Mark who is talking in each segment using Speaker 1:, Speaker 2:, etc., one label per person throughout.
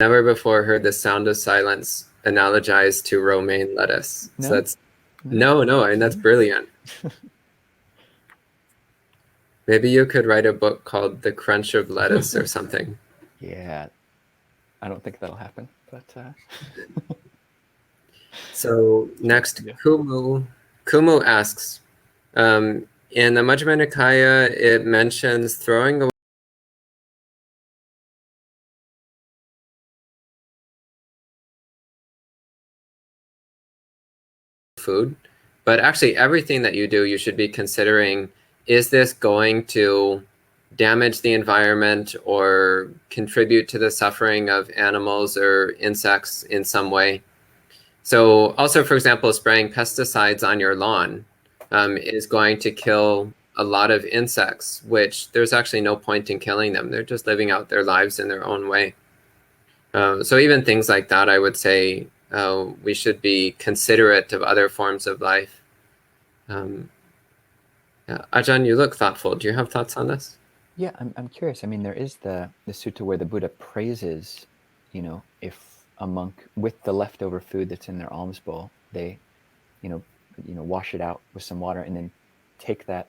Speaker 1: never before heard the sound of silence analogized to romaine lettuce.
Speaker 2: No?
Speaker 1: So that's
Speaker 2: No?
Speaker 1: no, and that's brilliant. Maybe you could write a book called The Crunch of Lettuce or something.
Speaker 2: Yeah, I don't think that'll happen, but
Speaker 1: So next,
Speaker 2: yeah.
Speaker 1: Kumu asks, in the Majjhima Nikaya, it mentions throwing away food, but actually everything that you do, you should be considering, is this going to damage the environment or contribute to the suffering of animals or insects in some way? So also, for example, spraying pesticides on your lawn is going to kill a lot of insects, which there's actually no point in killing them. They're just living out their lives in their own way. So even things like that, I would say we should be considerate of other forms of life. Yeah. Ajahn, you look thoughtful. Do you have thoughts on this?
Speaker 2: Yeah, I'm curious. I mean, there is the sutta where the Buddha praises, if a monk with the leftover food that's in their alms bowl, they, you know, wash it out with some water and then take that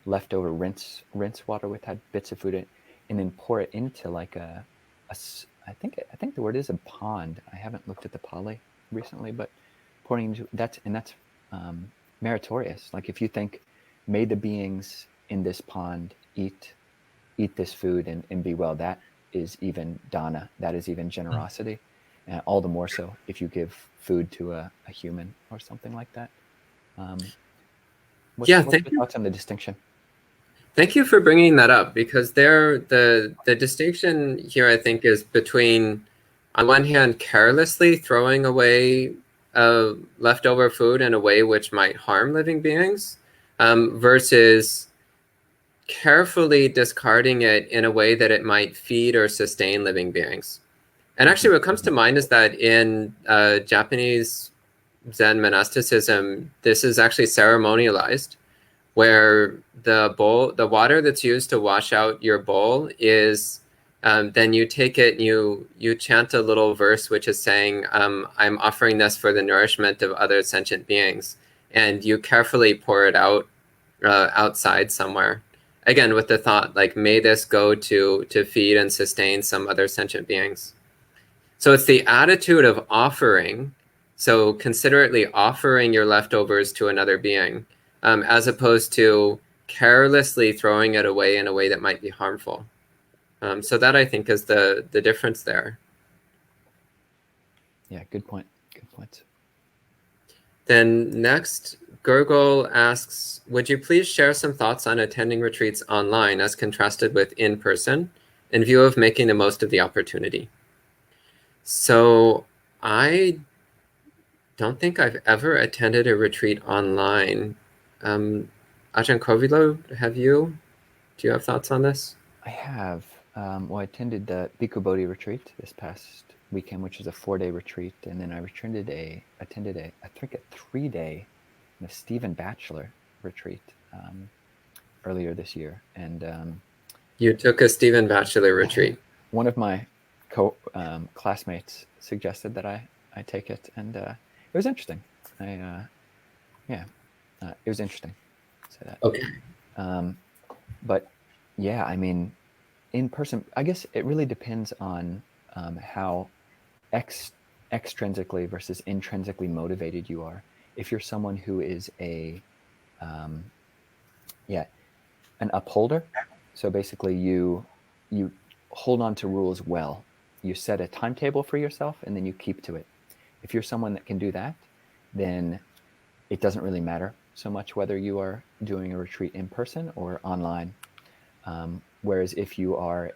Speaker 2: leftover rinse water with that bits of food in, and then pour it into like I think the word is a pond. I haven't looked at the Pali recently, but pouring into that's meritorious. Like if you think, may the beings in this pond eat this food and be well, that is even dana, that is even generosity. And all the more so if you give food to a human or something like that. What's
Speaker 1: Yeah,
Speaker 2: your
Speaker 1: thank you.
Speaker 2: thoughts on the distinction?
Speaker 1: Thank you for bringing that up, because the distinction here, I think, is between, on one hand, carelessly throwing away leftover food in a way which might harm living beings, versus carefully discarding it in a way that it might feed or sustain living beings. And actually, what comes to mind is that in Japanese Zen monasticism, this is actually ceremonialized, where the water that's used to wash out your bowl is, then you take it and you chant a little verse which is saying, I'm offering this for the nourishment of other sentient beings, and you carefully pour it out outside somewhere. Again, with the thought, like, may this go to feed and sustain some other sentient beings. So it's the attitude of offering, so considerately offering your leftovers to another being, as opposed to carelessly throwing it away in a way that might be harmful. So that, I think, is the difference there.
Speaker 2: Yeah, good point. Good point.
Speaker 1: Then next, Gurgol asks, would you please share some thoughts on attending retreats online as contrasted with in person, in view of making the most of the opportunity? So I don't think I've ever attended a retreat online. Ajahn Kovilo, have you? Do you have thoughts on this?
Speaker 2: I have. Well, I attended the Bhikkhu Bodhi retreat this past weekend, which is a 4-day retreat, and then I attended I think a 3-day Stephen Batchelor retreat earlier this year, and
Speaker 1: You took a Stephen Batchelor retreat.
Speaker 2: one of my classmates suggested that I take it, and it was interesting. It was interesting. Say that.
Speaker 1: Okay.
Speaker 2: But yeah, I mean, in person, I guess it really depends on how extrinsically versus intrinsically motivated you are. If you're someone who is an upholder, so basically you hold on to rules well. You set a timetable for yourself and then you keep to it. If you're someone that can do that, then it doesn't really matter so much whether you are doing a retreat in person or online. Whereas if you are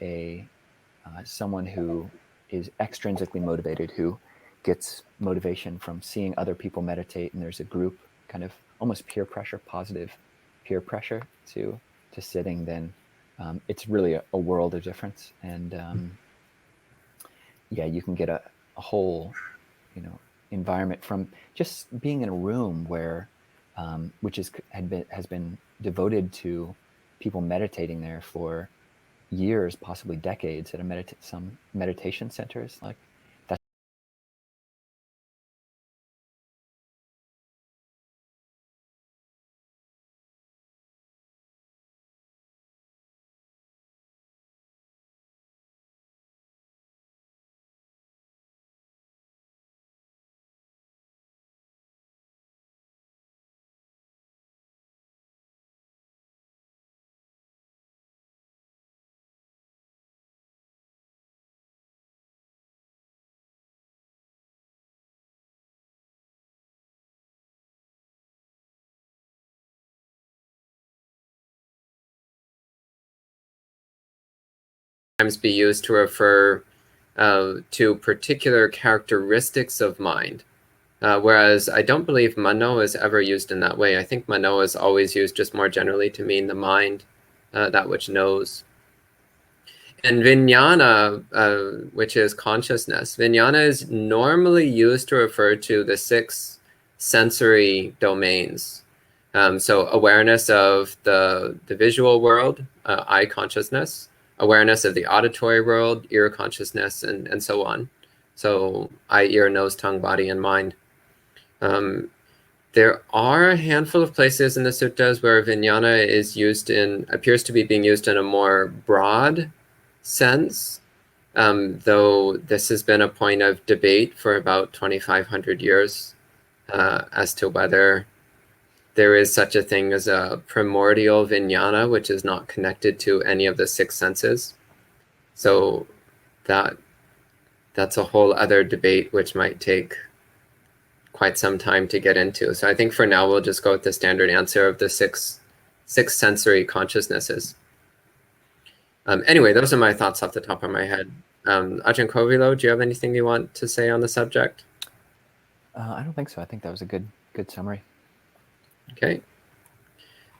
Speaker 2: someone who is extrinsically motivated, who gets motivation from seeing other people meditate, and there's a group kind of almost peer pressure, positive peer pressure to sitting, then it's really a world of difference. And yeah, you can get a whole environment from just being in a room where which has been devoted to people meditating there for years, possibly decades, at some meditation centers. Like
Speaker 1: be used to refer to particular characteristics of mind. Whereas I don't believe mano is ever used in that way. I think mano is always used just more generally to mean the mind, that which knows. And vijnana, which is consciousness, vijnana is normally used to refer to the 6 sensory domains. So awareness of the visual world, eye consciousness, awareness of the auditory world, ear consciousness, and so on. So eye, ear, nose, tongue, body, and mind. There are a handful of places in the suttas where vijnana is used appears to be being used in a more broad sense, though this has been a point of debate for about 2,500 years as to whether there is such a thing as a primordial vijnana, which is not connected to any of the 6 senses. So that's a whole other debate, which might take quite some time to get into. So I think for now, we'll just go with the standard answer of the six sensory consciousnesses. Anyway, those are my thoughts off the top of my head. Ajahn Kovilo, do you have anything you want to say on the subject?
Speaker 2: I don't think so. I think that was a good summary.
Speaker 1: Okay.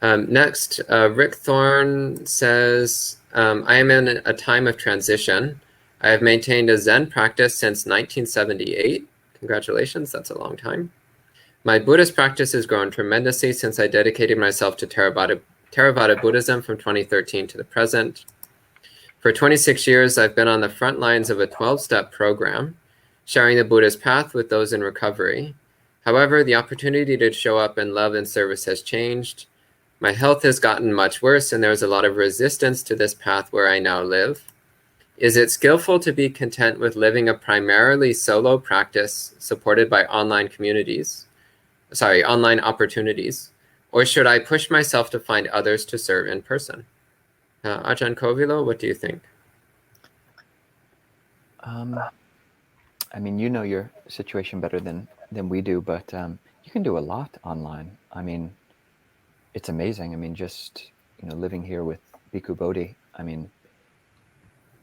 Speaker 1: Next, Rick Thorne says, I am in a time of transition. I have maintained a Zen practice since 1978. Congratulations, that's a long time. My Buddhist practice has grown tremendously since I dedicated myself to Theravada Buddhism from 2013 to the present. For 26 years, I've been on the front lines of a 12-step program, sharing the Buddhist path with those in recovery. However, the opportunity to show up in love and service has changed. My health has gotten much worse, and there's a lot of resistance to this path where I now live. Is it skillful to be content with living a primarily solo practice supported by online opportunities? Or should I push myself to find others to serve in person? Ajahn Kovilo, what do you think?
Speaker 2: I mean, you know your situation better than we do, but you can do a lot online. I mean, it's amazing. I mean, just, living here with Bhikkhu Bodhi, I mean,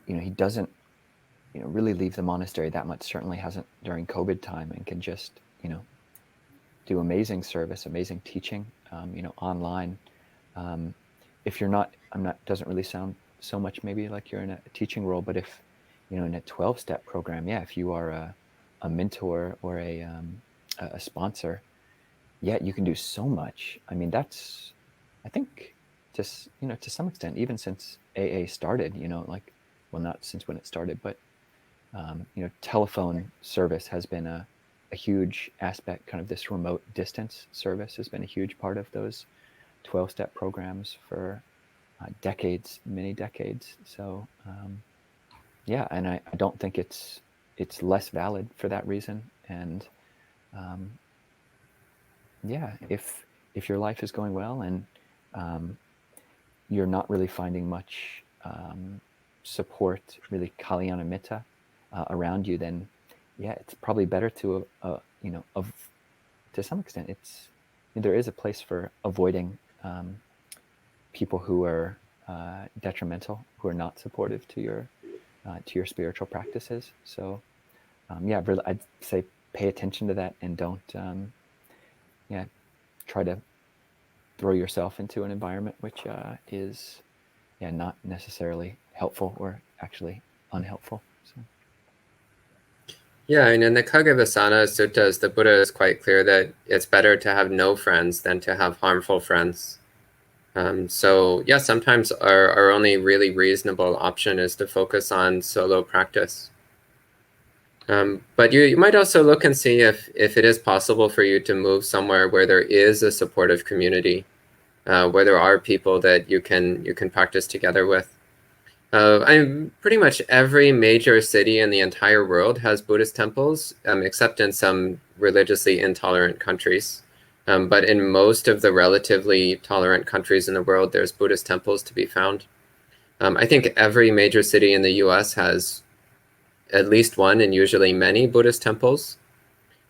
Speaker 2: he doesn't, really leave the monastery that much, certainly hasn't during COVID time, and can just, do amazing service, amazing teaching, online. If you're not, doesn't really sound so much maybe like you're in a teaching role, but if, in a 12-step program, yeah, if you are a mentor or a sponsor, yeah, you can do so much. I mean, that's, I think, just, to some extent, even since AA started, like, well, not since when it started, but, telephone service has been a huge aspect. Kind of this remote distance service has been a huge part of those 12-step programs for decades, many decades. So, yeah, and I don't think it's less valid for that reason. And yeah, if your life is going well and you're not really finding much support, really Kalyana Mitta around you, then yeah, it's probably better to to some extent, there is a place for avoiding people who are detrimental, who are not supportive to your spiritual practices. So yeah, really, I'd say pay attention to that, and don't try to throw yourself into an environment which is not necessarily helpful, or actually unhelpful. So.
Speaker 1: Yeah, and in the Khaggavasana Suttas, the Buddha is quite clear that it's better to have no friends than to have harmful friends. So yeah, sometimes our only really reasonable option is to focus on solo practice. But you might also look and see if it is possible for you to move somewhere where there is a supportive community, where there are people that you can practice together with. Pretty much every major city in the entire world has Buddhist temples, except in some religiously intolerant countries. But in most of the relatively tolerant countries in the world, there's Buddhist temples to be found. I think every major city in the US has at least one, and usually many, Buddhist temples.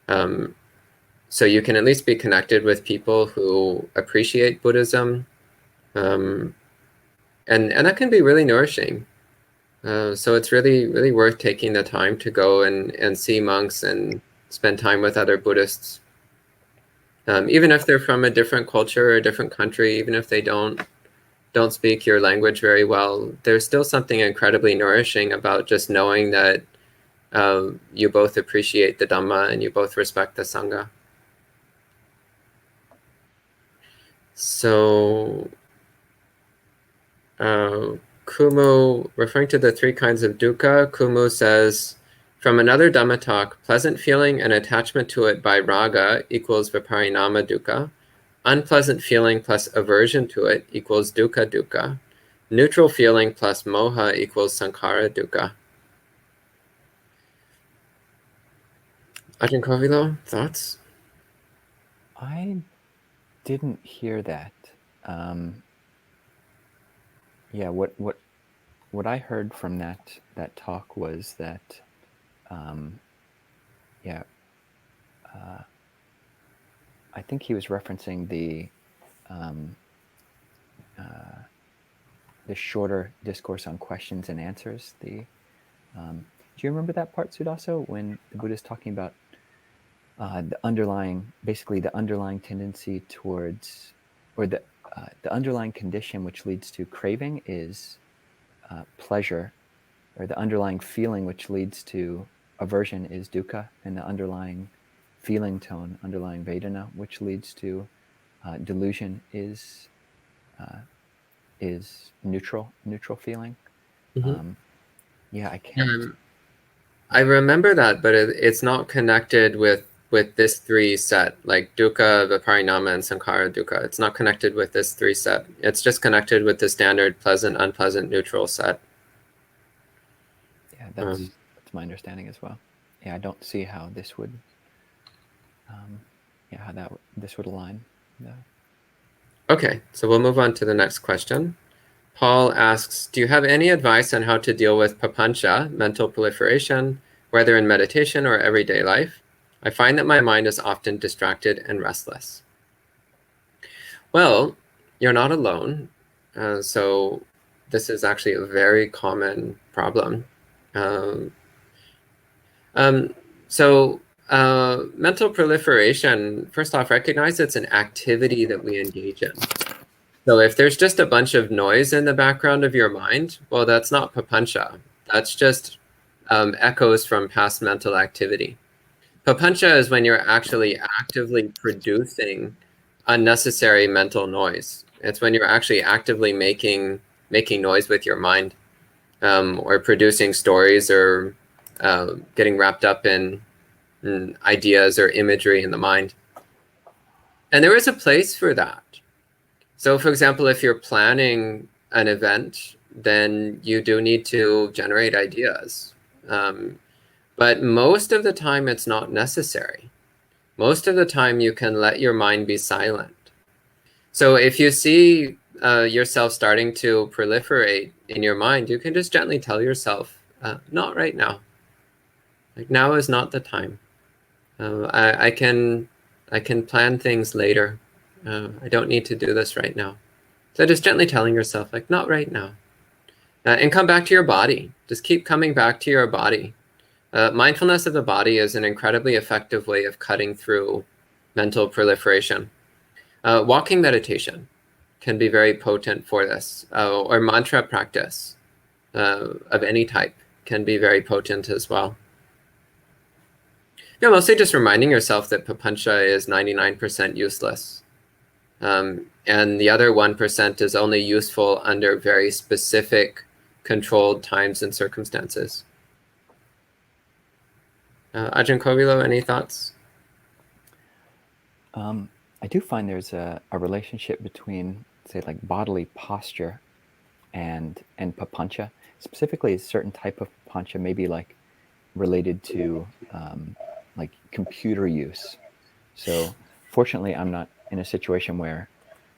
Speaker 1: So you can at least be connected with people who appreciate Buddhism. And that can be really nourishing. So it's really, really worth taking the time to go and see monks and spend time with other Buddhists. Even if they're from a different culture or a different country, even if they don't speak your language very well, there's still something incredibly nourishing about just knowing that you both appreciate the Dhamma and you both respect the Sangha. So Kumu, referring to the three kinds of dukkha, Kumu says, from another Dhamma talk, pleasant feeling and attachment to it by raga equals viparinama dukkha. Unpleasant feeling plus aversion to it equals dukkha dukkha. Neutral feeling plus moha equals sankhara dukkha. Ajahn Kovilo, thoughts?
Speaker 2: I didn't hear that. Yeah, what I heard from that talk was that, I think he was referencing the shorter discourse on questions and answers. Do you remember that part, Sudaso, when the Buddha is talking about the underlying tendency towards, or the underlying condition which leads to craving is pleasure, or the underlying feeling which leads to aversion is dukkha, and the underlying feeling tone, underlying vedana, which leads to delusion is neutral feeling.
Speaker 1: Mm-hmm.
Speaker 2: I can't.
Speaker 1: I remember that, but it's not connected with this three set, like dukkha, viparinama, and sankhara dukkha. It's not connected with this three set. It's just connected with the standard pleasant, unpleasant, neutral set.
Speaker 2: Yeah, that's my understanding as well. Yeah, I don't see how this would, this would align. No.
Speaker 1: Okay, so we'll move on to the next question. Paul asks, do you have any advice on how to deal with papancha, mental proliferation, whether in meditation or everyday life? I find that my mind is often distracted and restless. Well, you're not alone. So this is actually a very common problem. Mental proliferation, first off, recognize it's an activity that we engage in. So if there's just a bunch of noise in the background of your mind, well, that's not papancha. That's just echoes from past mental activity. Papancha is when you're actually actively producing unnecessary mental noise. It's when you're actually actively making noise with your mind, or producing stories, or getting wrapped up in ideas or imagery in the mind. And there is a place for that. So, for example, if you're planning an event, then you do need to generate ideas. But most of the time, it's not necessary. Most of the time, you can let your mind be silent. So if you see yourself starting to proliferate in your mind, you can just gently tell yourself, not right now. Like, now is not the time. I can plan things later. I don't need to do this right now. So just gently telling yourself, like, not right now. And come back to your body. Just keep coming back to your body. Mindfulness of the body is an incredibly effective way of cutting through mental proliferation. Walking meditation can be very potent for this, or mantra practice of any type can be very potent as well. Yeah, mostly just reminding yourself that papancha is 99% useless. And the other 1% is only useful under very specific controlled times and circumstances. Ajahn Kovilo, any thoughts?
Speaker 2: I do find there's a relationship between, say, like bodily posture and papancha. Specifically, a certain type of papancha may be like related to like computer use. So fortunately, I'm not in a situation where,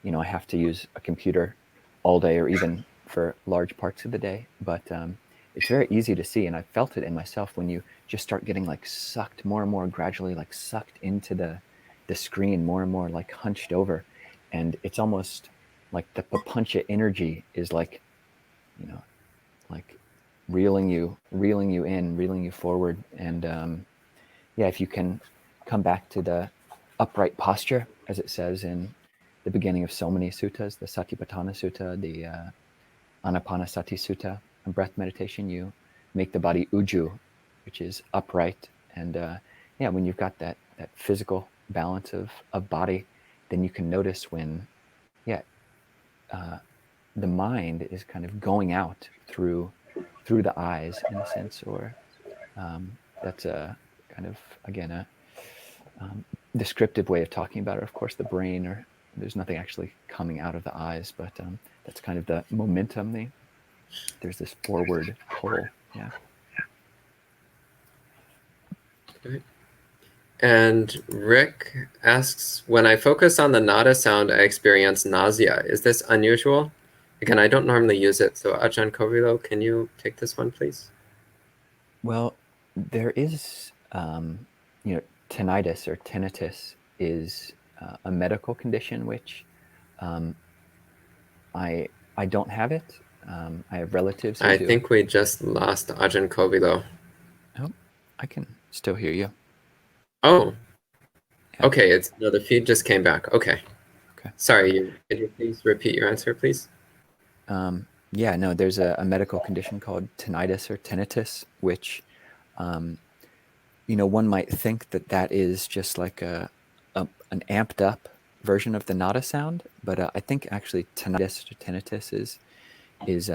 Speaker 2: I have to use a computer all day or even for large parts of the day. But it's very easy to see, and I felt it in myself when you just start getting like sucked more and more gradually, like sucked into the screen more and more, like hunched over, and it's almost like the papancha energy is like, like reeling you in, reeling you forward. And yeah, if you can come back to the upright posture, as it says in the beginning of so many suttas, the Satipatthana Sutta, the Anapanasati Sutta, and breath meditation, you make the body uju, which is upright. And yeah, when you've got that physical balance of body, then you can notice when, yeah, the mind is kind of going out through the eyes, in a sense, or that's a kind of, again, a descriptive way of talking about it. Of course, the brain, or there's nothing actually coming out of the eyes, but that's kind of the momentum. There's this forward pull. Yeah.
Speaker 1: Right. And Rick asks, when I focus on the nada sound, I experience nausea. Is this unusual? Again, I don't normally use it. So Ajahn Kovilo, can you take this one, please?
Speaker 2: Well, there is, tinnitus or tinnitus is a medical condition, which I don't have it. I have relatives who do.
Speaker 1: I think we just lost Ajahn Kovilo.
Speaker 2: Oh, I can still hear you.
Speaker 1: Oh,
Speaker 2: Yeah.
Speaker 1: okay. The feed just came back. Okay.
Speaker 2: Okay.
Speaker 1: Sorry, could you please repeat your answer, please?
Speaker 2: Yeah, no, there's a medical condition called tinnitus or tinnitus, which, one might think that is just like an amped up version of the nada sound, but I think actually tinnitus or tinnitus is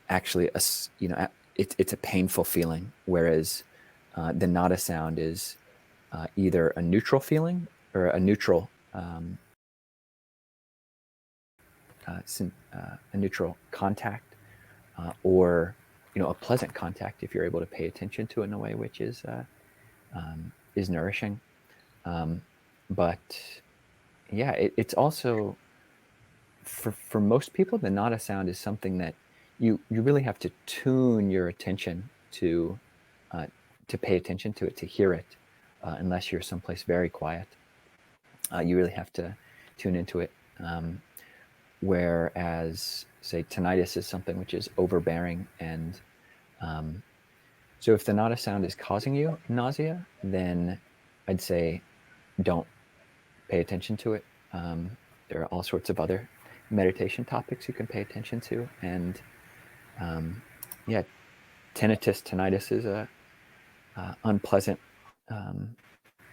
Speaker 2: actually it's a painful feeling, whereas the nada sound is either a neutral feeling or a neutral contact, or a pleasant contact if you're able to pay attention to it in a way which is nourishing. But yeah, it's also for most people, the nada sound is something that you really have to tune your attention to pay attention to it, to hear it, unless you're someplace very quiet. You really have to tune into it. Whereas, say, tinnitus is something which is overbearing, and so if the nada sound is causing you nausea, then I'd say don't pay attention to it. There are all sorts of other meditation topics you can pay attention to, and yeah, tinnitus is a unpleasant,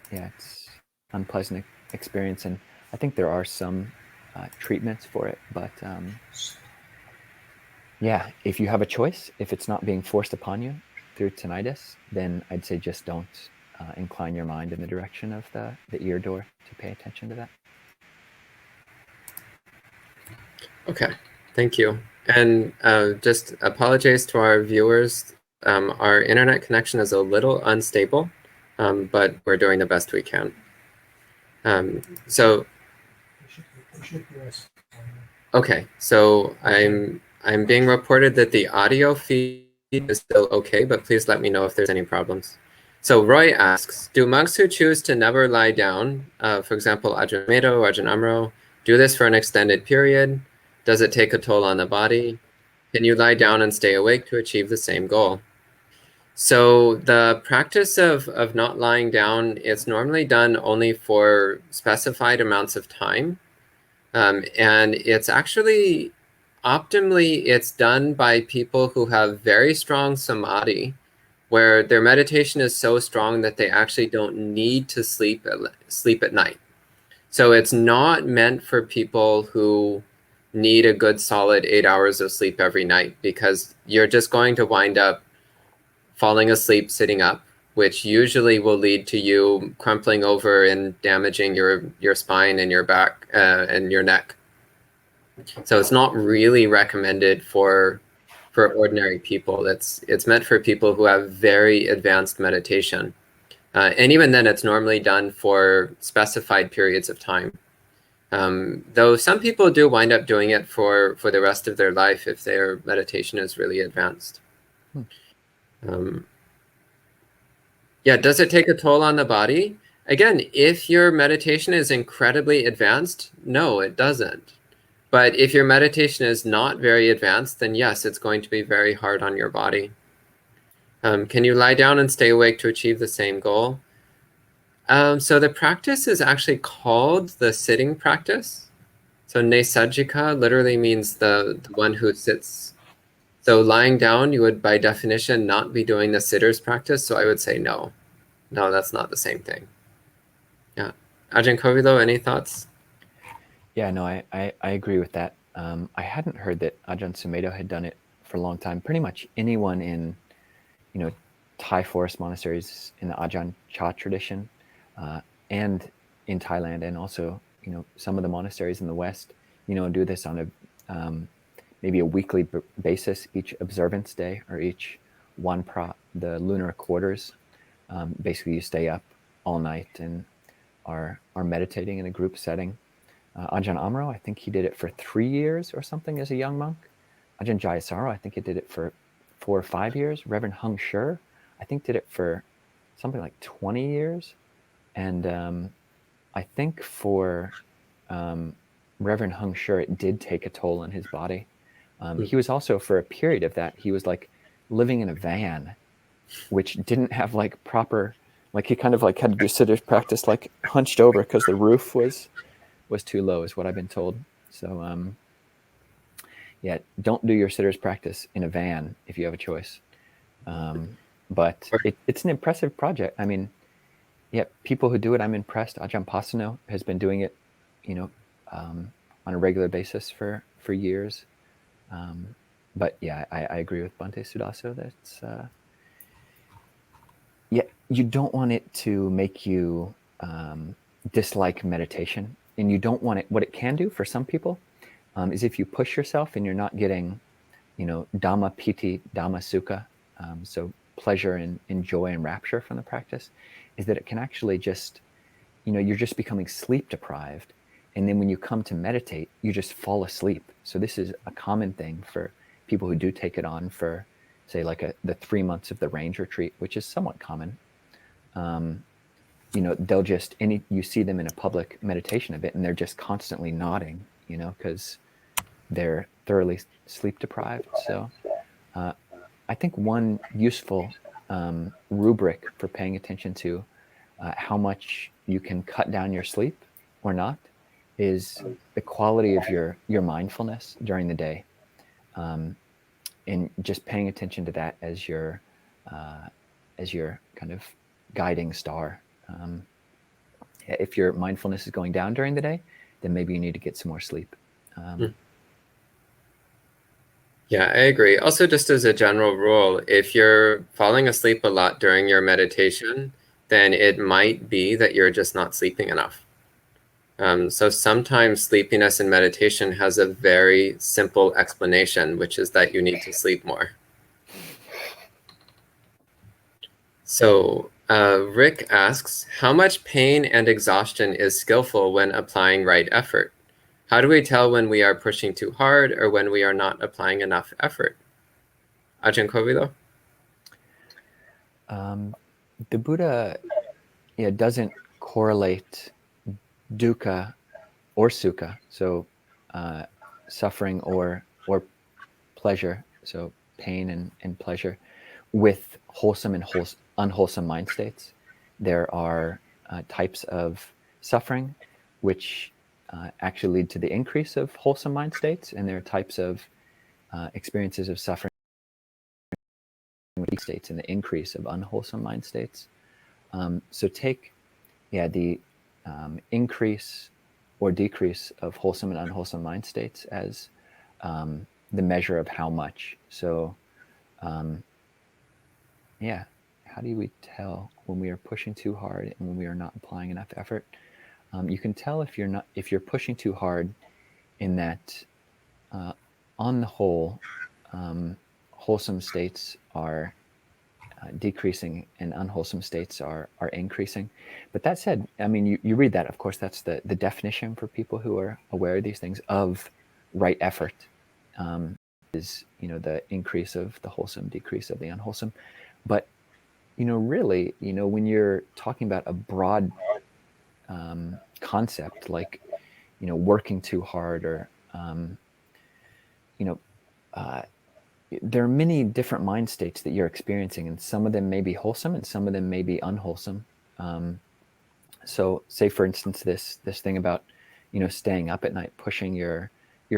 Speaker 2: it's unpleasant experience, and I think there are some treatments for it, but yeah, if you have a choice, if it's not being forced upon you through tinnitus, then I'd say just don't incline your mind in the direction of the ear door to pay attention to that.
Speaker 1: Okay, thank you. And just apologize to our viewers. Our internet connection is a little unstable, but we're doing the best we can. Okay, so I'm being reported that the audio feed is still okay, but please let me know if there's any problems. So Roy asks, do monks who choose to never lie down, for example, Ajahn Medo or Ajahn Amro, do this for an extended period? Does it take a toll on the body? Can you lie down and stay awake to achieve the same goal? So the practice of not lying down is normally done only for specified amounts of time. And it's actually, optimally, it's done by people who have very strong samadhi, where their meditation is so strong that they actually don't need to sleep at night. So it's not meant for people who need a good solid 8 hours of sleep every night, because you're just going to wind up falling asleep sitting up, which usually will lead to you crumpling over and damaging your spine and your back and your neck. So it's not really recommended for ordinary people. It's meant for people who have very advanced meditation. And even then, it's normally done for specified periods of time. Though some people do wind up doing it for the rest of their life if their meditation is really advanced. Yeah, does it take a toll on the body? Again, if your meditation is incredibly advanced, no, it doesn't. But if your meditation is not very advanced, then yes, it's going to be very hard on your body. Can you lie down and stay awake to achieve the same goal? So the practice is actually called the sitting practice. So nesajjika literally means the one who sits. So lying down, you would by definition not be doing the sitter's practice. So I would say no. No, that's not the same thing. Yeah. Ajahn Kovilo, any thoughts?
Speaker 2: Yeah, no, I agree with that. I hadn't heard that Ajahn Sumedho had done it for a long time. Pretty much anyone in, Thai forest monasteries in the Ajahn Chah tradition, and in Thailand, and also, some of the monasteries in the West, do this on a maybe a weekly basis, each observance day or each the lunar quarters. Basically, you stay up all night and are meditating in a group setting. Ajahn Amaro, I think he did it for 3 years or something as a young monk. Ajahn Jayasaro, I think he did it for 4 or 5 years. Reverend Hung Shur, I think did it for something like 20 years. And I think for Reverend Hung Shur, it did take a toll on his body. He was also, for a period of that, he was like living in a van, which didn't have like proper, like he kind of like had to do sitters practice like hunched over because the roof was too low, is what I've been told. So yeah, don't do your sitters practice in a van if you have a choice. But it's an impressive project. I mean, yeah, people who do it, I'm impressed. Ajahn Pasano has been doing it, on a regular basis for years. But yeah, I agree with Bhante Sudaso. That's yeah, you don't want it to make you dislike meditation, and you don't want it. What it can do for some people is if you push yourself and you're not getting, Dhamma piti, Dhamma sukha, so pleasure and joy and rapture from the practice, is that it can actually just, you're just becoming sleep deprived. And then when you come to meditate, you just fall asleep. So this is a common thing for people who do take it on for, say, like the 3 months of the range retreat, which is somewhat common. They'll just, you see them in a public meditation event and they're just constantly nodding, because they're thoroughly sleep deprived. So I think one useful rubric for paying attention to how much you can cut down your sleep or not is the quality of your mindfulness during the day, and just paying attention to that as your kind of guiding star. If your mindfulness is going down during the day, then maybe you need to get some more sleep.
Speaker 1: Yeah, I agree. Also, just as a general rule, if you're falling asleep a lot during your meditation, then it might be that you're just not sleeping enough. So sometimes sleepiness in meditation has a very simple explanation, which is that you need to sleep more. So Rick asks, how much pain and exhaustion is skillful when applying right effort? How do we tell when we are pushing too hard or when we are not applying enough effort? Ajahn Kovilo?
Speaker 2: The Buddha doesn't correlate dukkha or sukha, so suffering or pleasure, so pain and pleasure, with wholesome and unwholesome mind states. There are types of suffering which actually lead to the increase of wholesome mind states, and there are types of experiences of suffering states and the increase of unwholesome mind states. So take the increase or decrease of wholesome and unwholesome mind states as the measure of how much. So how do we tell when we are pushing too hard and when we are not applying enough effort? You can tell if you're pushing too hard, in that on the whole, wholesome states are decreasing and unwholesome states are increasing. But that said, I mean, you read that, of course, that's the definition for people who are aware of these things of right effort, is, the increase of the wholesome, decrease of the unwholesome. But, really, when you're talking about a broad concept like, working too hard or, there are many different mind states that you're experiencing, and some of them may be wholesome and some of them may be unwholesome. So say for instance this thing about staying up at night, pushing your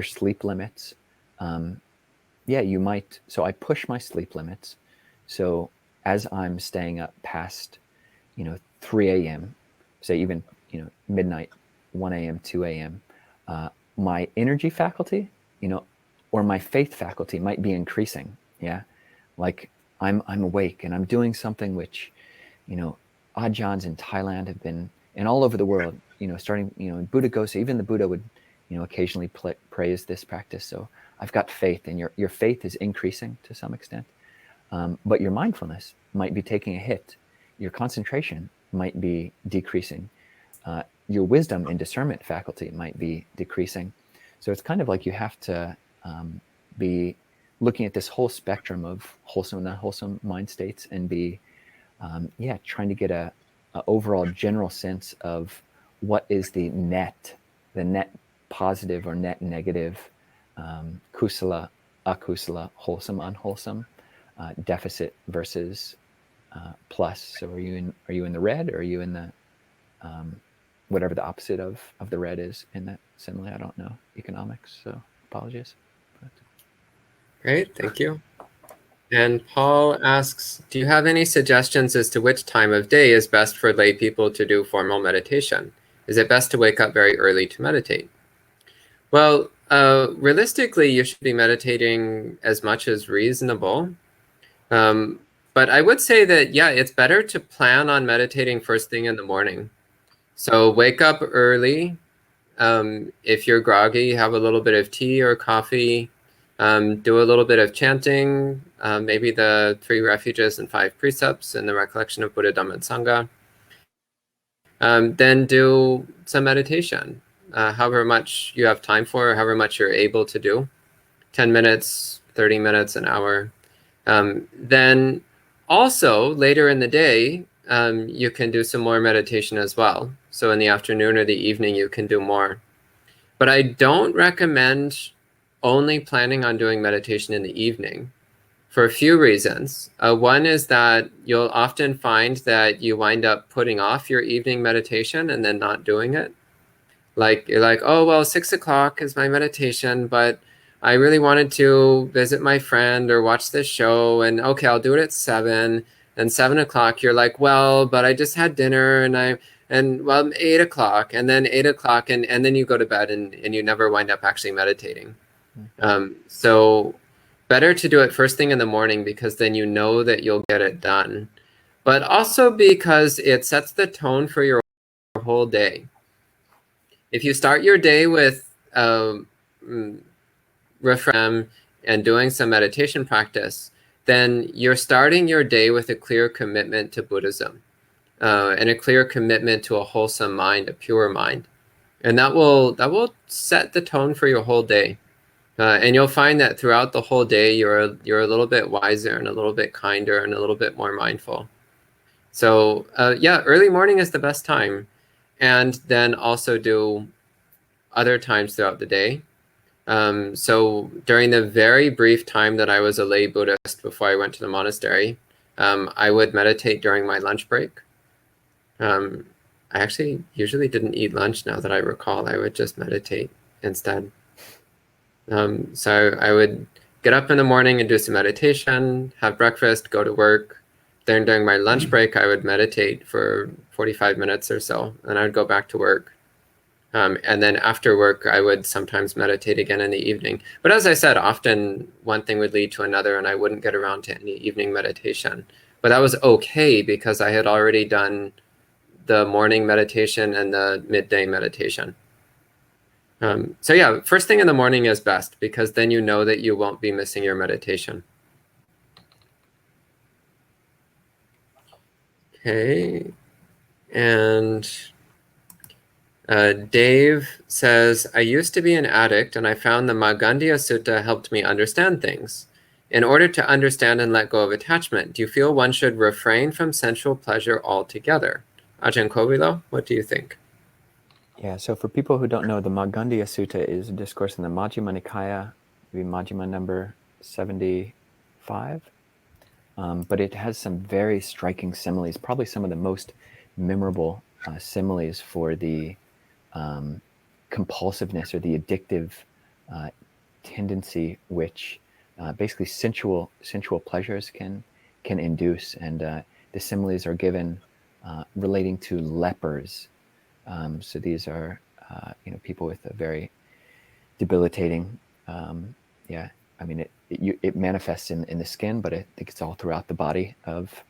Speaker 2: sleep limits. Yeah, you might. So I push my sleep limits. So as I'm staying up past 3 a.m., say even midnight, 1 a.m., 2 a.m., my energy faculty or my faith faculty might be increasing. Yeah, like I'm awake and I'm doing something which Ajahns in Thailand have been, and all over the world, starting, in Buddhaghosa, even the Buddha would, occasionally praise this practice. So I've got faith, and your faith is increasing to some extent. But your mindfulness might be taking a hit. Your concentration might be decreasing. Your wisdom and discernment faculty might be decreasing. So it's kind of like you have to be looking at this whole spectrum of wholesome and unwholesome mind states and be trying to get a overall general sense of what is the net positive or net negative, kusala, akusala, wholesome, unwholesome, deficit versus plus. So are you in the red, or are you in the whatever the opposite of the red is in that simile? I don't know economics, so apologies. But...
Speaker 1: Great, thank you. And Paul asks, do you have any suggestions as to which time of day is best for lay people to do formal meditation? Is it best to wake up very early to meditate? Well, realistically, you should be meditating as much as reasonable. But I would say that, yeah, it's better to plan on meditating first thing in the morning. So wake up early. If you're groggy, have a little bit of tea or coffee. Do a little bit of chanting, maybe the 3 refuges and 5 precepts and the recollection of Buddha, Dhamma, and Sangha. Then do some meditation, however much you have time for, however much you're able to do, 10 minutes, 30 minutes, an hour. Then also later in the day, you can do some more meditation as well. So in the afternoon or the evening, you can do more. But I don't recommend only planning on doing meditation in the evening for a few reasons. One is that you'll often find that you wind up putting off your evening meditation and then not doing it. Like you're like, oh, well, 6 o'clock is my meditation, but I really wanted to visit my friend or watch this show, and okay, I'll do it at 7. And 7 o'clock, you're like, well, but I just had dinner, and well, 8 o'clock, and then 8 o'clock, and then you go to bed, and you never wind up actually meditating. So better to do it first thing in the morning, because then you know that you'll get it done. But also because it sets the tone for your whole day. If you start your day with reframe and doing some meditation practice, then you're starting your day with a clear commitment to Buddhism and a clear commitment to a wholesome mind, a pure mind. And that will set the tone for your whole day. And you'll find that throughout the whole day, you're a little bit wiser and a little bit kinder and a little bit more mindful. So yeah, early morning is the best time. And then also do other times throughout the day. So during the very brief time that I was a lay Buddhist before I went to the monastery, I would meditate during my lunch break. I actually usually didn't eat lunch, now that I recall. I would just meditate instead. So I would get up in the morning and do some meditation, have breakfast, go to work. Then during my lunch break, I would meditate for 45 minutes or so, and I would go back to work. And then after work, I would sometimes meditate again in the evening. But as I said, often one thing would lead to another, and I wouldn't get around to any evening meditation. But that was okay, because I had already done the morning meditation and the midday meditation. So yeah, first thing in the morning is best, because then you know that you won't be missing your meditation. Okay, and Dave says, I used to be an addict, and I found the Magandiya Sutta helped me understand things. In order to understand and let go of attachment, do you feel one should refrain from sensual pleasure altogether? Ajahn Kovilo, what do you think?
Speaker 2: Yeah, so for people who don't know, the Magandiya Sutta is a discourse in the Majjhima Nikaya, maybe Majjhima number 70 5. But it has some very striking similes, probably some of the most memorable similes for the compulsiveness or the addictive tendency which basically sensual pleasures can induce. And the similes are given relating to lepers. So these are people with a very debilitating I mean, it manifests in the skin, but I think it's all throughout the body of,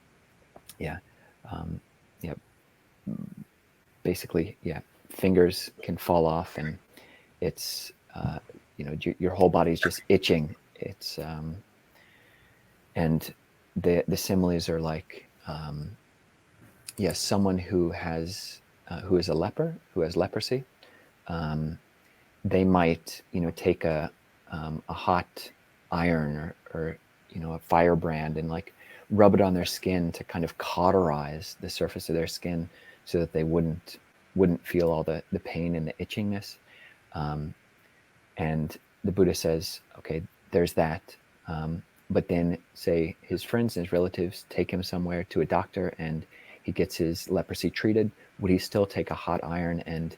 Speaker 2: basically, fingers can fall off, and it's, your whole body is just itching. It's, and the similes are like, someone who is a leper, who has leprosy, they might, take a hot iron or a firebrand and like rub it on their skin to kind of cauterize the surface of their skin so that they wouldn't feel all the pain and the itchingness. And the Buddha says, okay, there's that. But then say his friends and his relatives take him somewhere to a doctor and he gets his leprosy treated. Would he still take a hot iron and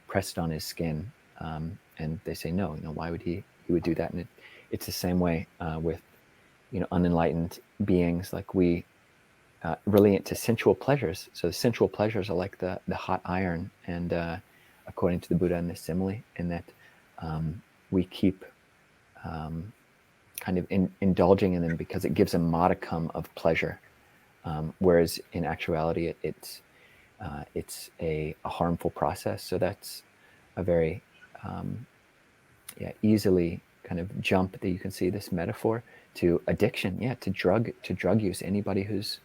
Speaker 2: press it on his skin? And they say no. Why would he would do that? And it's the same way with unenlightened beings. Like we relate to sensual pleasures. So the sensual pleasures are like the hot iron, and according to the Buddha in this simile, in that we keep kind of indulging in them because it gives a modicum of pleasure, whereas in actuality it's a harmful process. So that's a very easily kind of jump that you can see this metaphor to addiction, to drug use. Anybody who's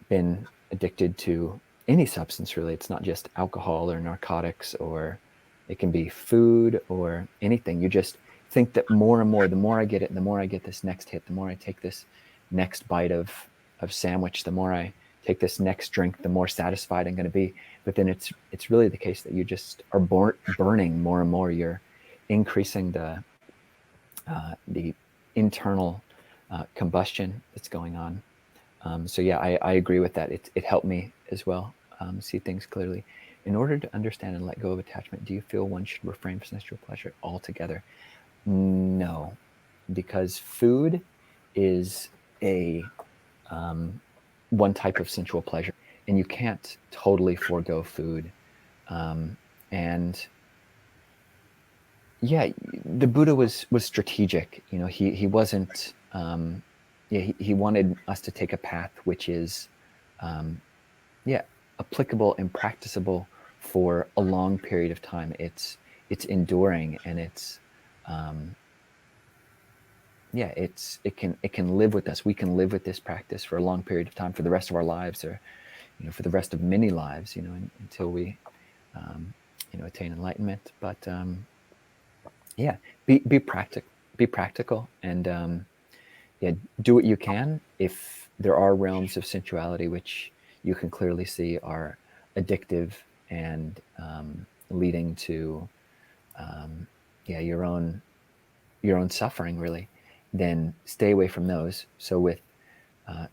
Speaker 2: been addicted to any substance, really. It's not just alcohol or narcotics, or it can be food or anything. You just think that more and more, the more I get it, the more I get this next hit, the more I take this next bite of sandwich, the more I take this next drink, the more satisfied I'm going to be. But then it's really the case that you just are burning more and more. You're increasing the internal combustion that's going on. So I agree with that. It helped me as well see things clearly. In order to understand and let go of attachment, do you feel one should refrain from sensual pleasure altogether? No, because food is a one type of sensual pleasure, and you can't totally forego food. And the Buddha was strategic. He wasn't. He wanted us to take a path which is, applicable and practicable for a long period of time. It's enduring, and it can live with us. We can live with this practice for a long period of time, for the rest of our lives, or for the rest of many lives, until we attain enlightenment. But be practical, and do what you can. If there are realms of sensuality which you can clearly see are addictive and leading to your own suffering, really, then stay away from those. So with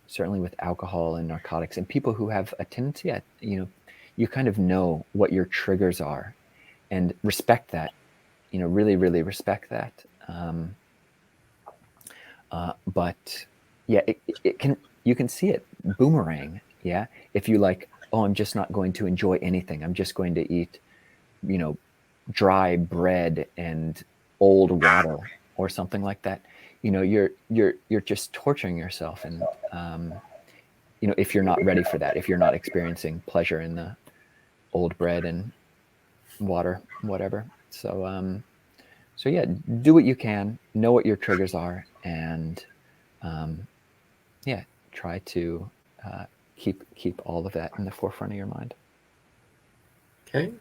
Speaker 2: certainly with alcohol and narcotics, and people who have a tendency, you kind of know what your triggers are, and respect that. Really, really respect that. But you can see it boomerang. If you like, oh, I'm just not going to enjoy anything. I'm just going to eat, dry bread and old water or something like that. You're just torturing yourself, and if you're not ready for that, if you're not experiencing pleasure in the old bread and water, whatever. So do what you can, know what your triggers are, and try to keep all of that in the forefront of your mind.
Speaker 1: Okay.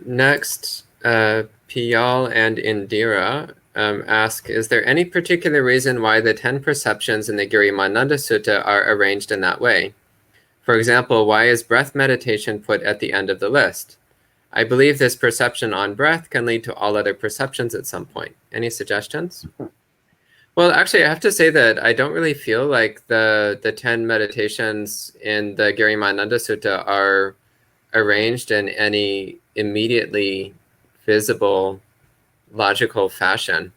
Speaker 1: Next, Piyal and Indira ask, is there any particular reason why the 10 perceptions in the Girimananda Sutta are arranged in that way? For example, why is breath meditation put at the end of the list? I believe this perception on breath can lead to all other perceptions at some point. Any suggestions? Well, actually, I have to say that I don't really feel like the 10 meditations in the Girimananda Sutta are arranged in any immediately visible logical fashion.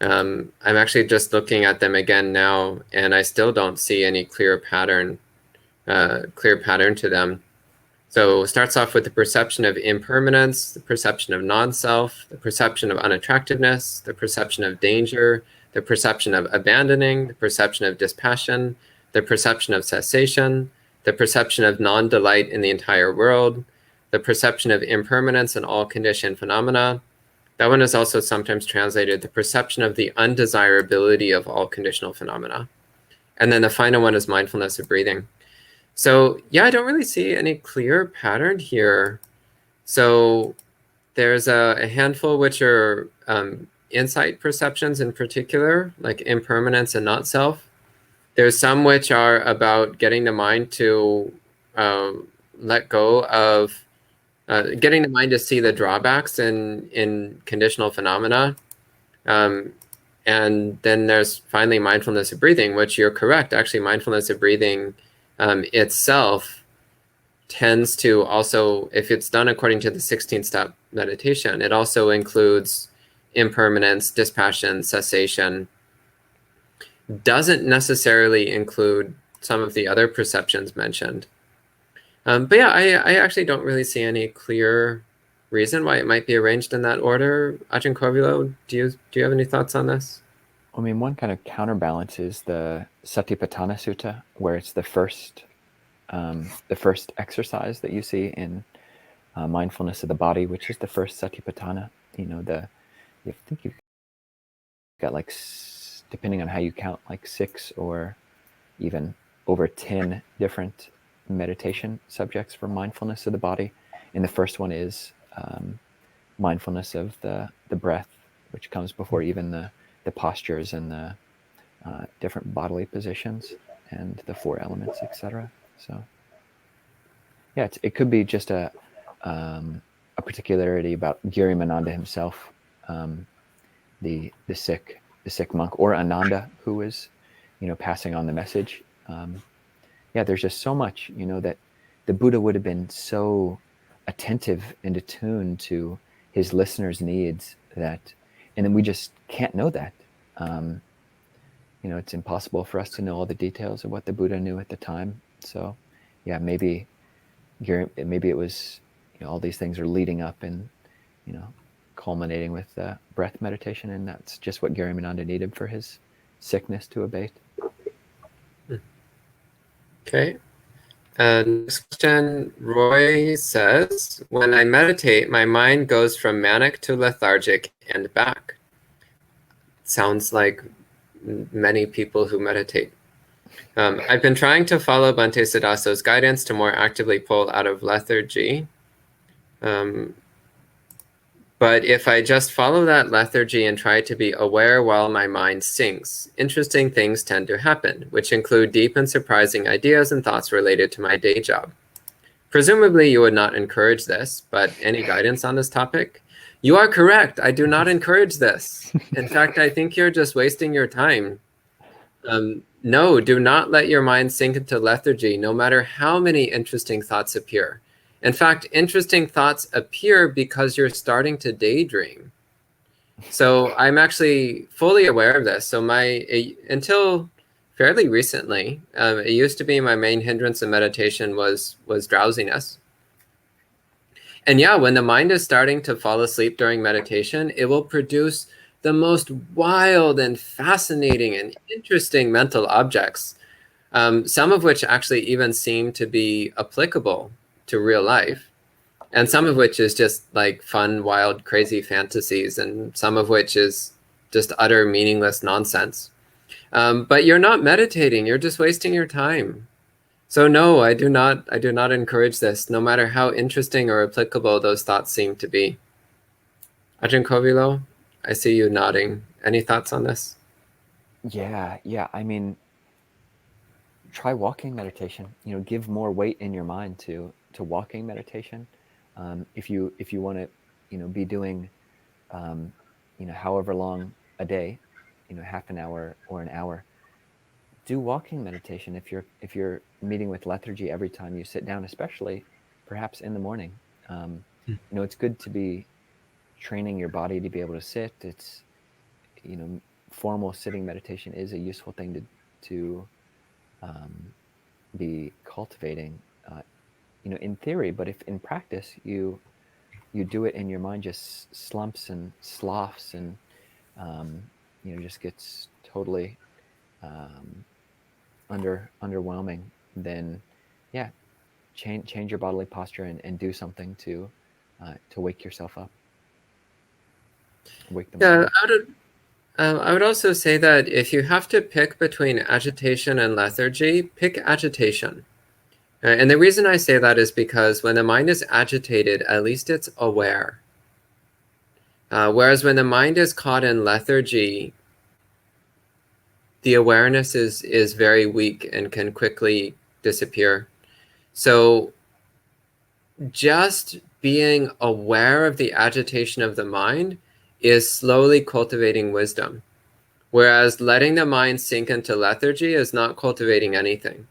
Speaker 1: I'm actually just looking at them again now, and I still don't see any clear pattern to them. So it starts off with the perception of impermanence, the perception of non-self, the perception of unattractiveness, the perception of danger, the perception of abandoning, the perception of dispassion, the perception of cessation, the perception of non-delight in the entire world, the perception of impermanence in all conditioned phenomena. That one is also sometimes translated the perception of the undesirability of all conditional phenomena. And then the final one is mindfulness of breathing. So yeah, I don't really see any clear pattern here. So there's a handful which are insight perceptions in particular, like impermanence and not self. There's some which are about getting the mind to let go of, getting the mind to see the drawbacks in conditional phenomena. And then there's finally mindfulness of breathing, which you're correct. Actually, mindfulness of breathing itself tends to also, if it's done according to the 16-step meditation, it also includes impermanence, dispassion, cessation. Doesn't necessarily include some of the other perceptions mentioned. But yeah, I actually don't really see any clear reason why it might be arranged in that order. Ajahn Kovilo, do you have any thoughts on this?
Speaker 2: I mean, one kind of counterbalance is the Satipatthana Sutta, where it's the first exercise that you see in mindfulness of the body, which is the first Satipatthana. You know, I think you've got like, depending on how you count, like 6 or even over 10 different meditation subjects for mindfulness of the body. And the first one is mindfulness of the breath, which comes before even the postures and the different bodily positions and the 4 elements, etc. So yeah, it could be just a particularity about Girimananda himself, the sick monk, or Ananda, who was, passing on the message. Yeah, there's just so much, that the Buddha would have been so attentive and attuned to his listeners' needs and then we just can't know that. It's impossible for us to know all the details of what the Buddha knew at the time. So yeah, maybe it was, all these things are leading up and, culminating with breath meditation, and that's just what Girimananda needed for his sickness to abate.
Speaker 1: Okay. Next question, Roy says, when I meditate, my mind goes from manic to lethargic and back. Sounds like many people who meditate. I've been trying to follow Bhante Siddhaso's guidance to more actively pull out of lethargy. But if I just follow that lethargy and try to be aware while my mind sinks, interesting things tend to happen, which include deep and surprising ideas and thoughts related to my day job. Presumably you would not encourage this, but any guidance on this topic? You are correct. I do not encourage this. In fact, I think you're just wasting your time. No, do not let your mind sink into lethargy, no matter how many interesting thoughts appear. In fact, interesting thoughts appear because you're starting to daydream. So I'm actually fully aware of this. So until fairly recently, it used to be my main hindrance in meditation was drowsiness. And yeah, when the mind is starting to fall asleep during meditation, it will produce the most wild and fascinating and interesting mental objects, some of which actually even seem to be applicable to real life, and some of which is just like fun, wild, crazy fantasies, and some of which is just utter meaningless nonsense. But you're not meditating, you're just wasting your time. So no, I do not encourage this, no matter how interesting or applicable those thoughts seem to be. Ajahn Kovilo, I see you nodding. Any thoughts on this?
Speaker 2: Yeah. I mean, try walking meditation. Give more weight in your mind to walking meditation. If you want to, be doing, however long a day, half an hour or an hour, do walking meditation. If you're meeting with lethargy every time you sit down, especially perhaps in the morning, it's good to be training your body to be able to sit. It's, formal sitting meditation is a useful thing to be cultivating, in theory. But if in practice you do it and your mind just slumps and sloughs and just gets totally underwhelming, then yeah, change your bodily posture and do something to wake yourself up. Wake them up.
Speaker 1: I would also say that if you have to pick between agitation and lethargy, pick agitation. And the reason I say that is because when the mind is agitated, at least it's aware. Whereas when the mind is caught in lethargy, the awareness is very weak and can quickly disappear. So just being aware of the agitation of the mind is slowly cultivating wisdom. Whereas letting the mind sink into lethargy is not cultivating anything.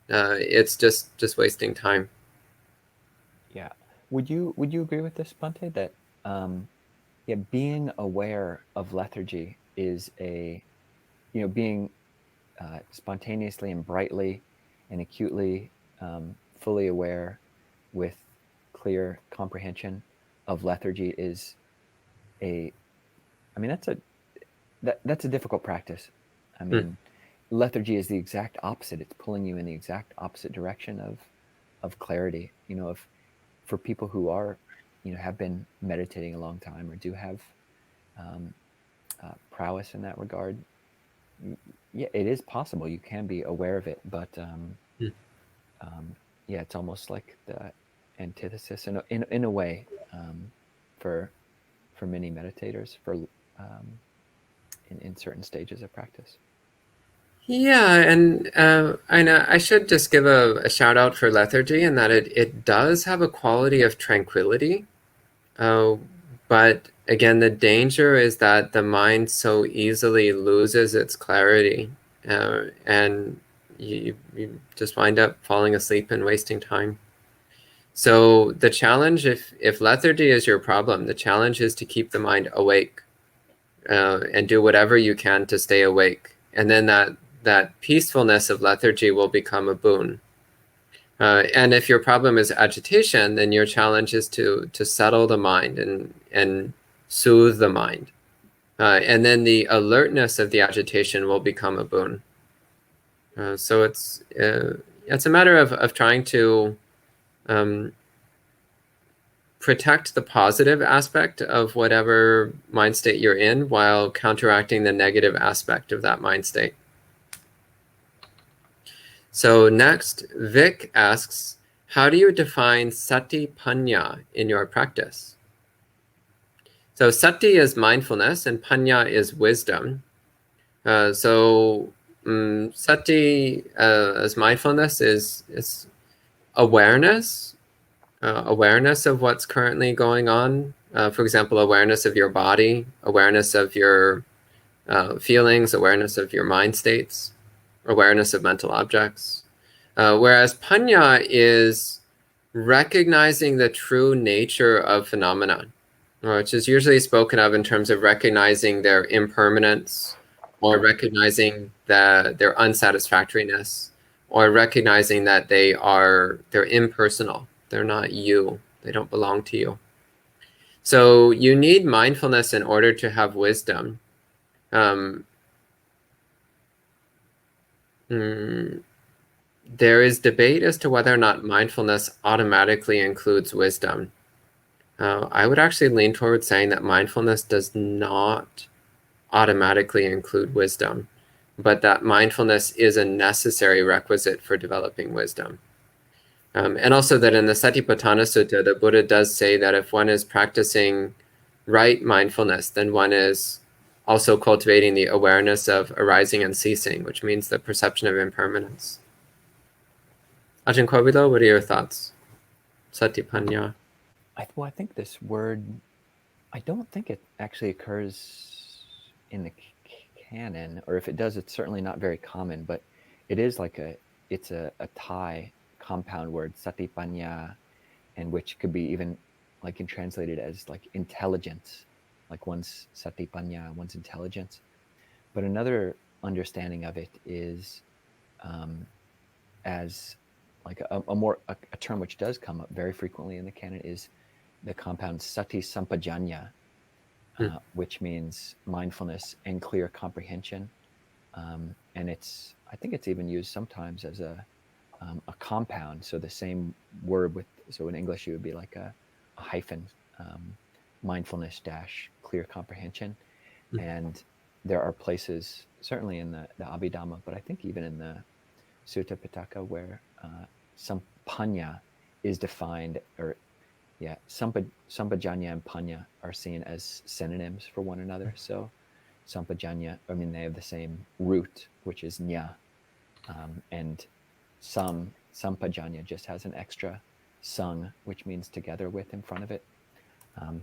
Speaker 1: It's just wasting time.
Speaker 2: Yeah. Would you agree with this, Bhante, that being aware of lethargy is being spontaneously and brightly and acutely fully aware with clear comprehension of lethargy is that's a difficult practice. Lethargy is the exact opposite. It's pulling you in the exact opposite direction of clarity. For people who are, have been meditating a long time or do have prowess in that regard, yeah, it is possible. You can be aware of it, but it's almost like the antithesis in a way for many meditators in certain stages of practice.
Speaker 1: Yeah, and I should just give a shout out for lethargy in that it does have a quality of tranquility. But again, the danger is that the mind so easily loses its clarity, and you just wind up falling asleep and wasting time. So the challenge, if lethargy is your problem, the challenge is to keep the mind awake, and do whatever you can to stay awake. And then that peacefulness of lethargy will become a boon. And if your problem is agitation, then your challenge is to settle the mind and soothe the mind. And then the alertness of the agitation will become a boon. So it's a matter of trying to protect the positive aspect of whatever mind state you're in while counteracting the negative aspect of that mind state. So next, Vic asks, how do you define sati panya in your practice? So sati is mindfulness and panya is wisdom. Sati as mindfulness is awareness, awareness of what's currently going on. For example, awareness of your body, awareness of your feelings, awareness of your mind states, awareness of mental objects. Whereas panya is recognizing the true nature of phenomena, which is usually spoken of in terms of recognizing their impermanence, or recognizing their unsatisfactoriness, or recognizing that they're impersonal. They're not you. They don't belong to you. So you need mindfulness in order to have wisdom. There is debate as to whether or not mindfulness automatically includes wisdom. I would actually lean towards saying that mindfulness does not automatically include wisdom, but that mindfulness is a necessary requisite for developing wisdom. And also that in the Satipatthana Sutta, the Buddha does say that if one is practicing right mindfulness, then one is also cultivating the awareness of arising and ceasing, which means the perception of impermanence. Ajahn Kobilo, what are your thoughts? Satipanya.
Speaker 2: I think this word, I don't think it actually occurs in the canon, or if it does, it's certainly not very common, but it is like it's a Thai compound word, satipanya, and which could be even like translated as like intelligence, like one's satipanya, one's intelligence. But another understanding of it is um, as like a term which does come up very frequently in the canon is the compound sati sampajanya,
Speaker 1: Hmm.
Speaker 2: which means mindfulness and clear comprehension. And I think it's even used sometimes as a compound. So the same word so in English it would be like a hyphen, um, mindfulness dash clear comprehension.
Speaker 1: Hmm.
Speaker 2: And there are places, certainly in the Abhidhamma, but I think even in the Sutta Pitaka, where sampanya is defined, or yeah, sampajanya and panya are seen as synonyms for one another. So sampajanya, I mean, they have the same root, which is nya, and sampajanya just has an extra sung, which means together with in front of it, um,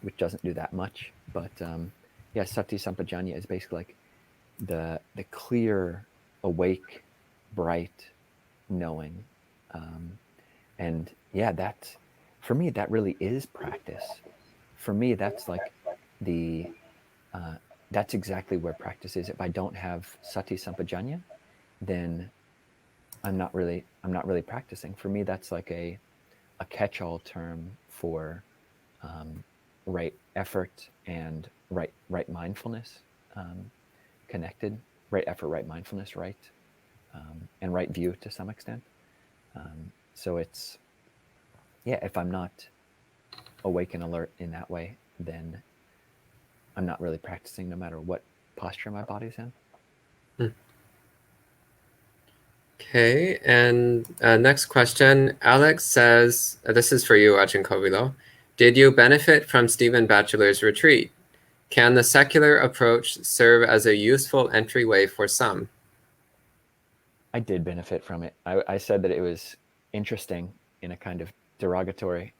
Speaker 2: which doesn't do that much. But yeah, sati sampajanya is basically like the clear, awake, bright knowing, and yeah, that for me that really is practice. For me, that's like the uh, that's exactly where practice is. If I don't have sati sampajanya, then I'm not really practicing. For me, that's like a catch-all term for um, right effort and right mindfulness, um, connected. Right effort, right mindfulness, right, and right view to some extent. So it's yeah, if I'm not awake and alert in that way, then I'm not really practicing no matter what posture my body's in.
Speaker 1: Hmm. Okay, and next question. Alex says, this is for you, Ajahn Kovilo. Did you benefit from Stephen Batchelor's retreat? Can the secular approach serve as a useful entryway for some?
Speaker 2: I did benefit from it. I said that it was interesting in a kind of derogatory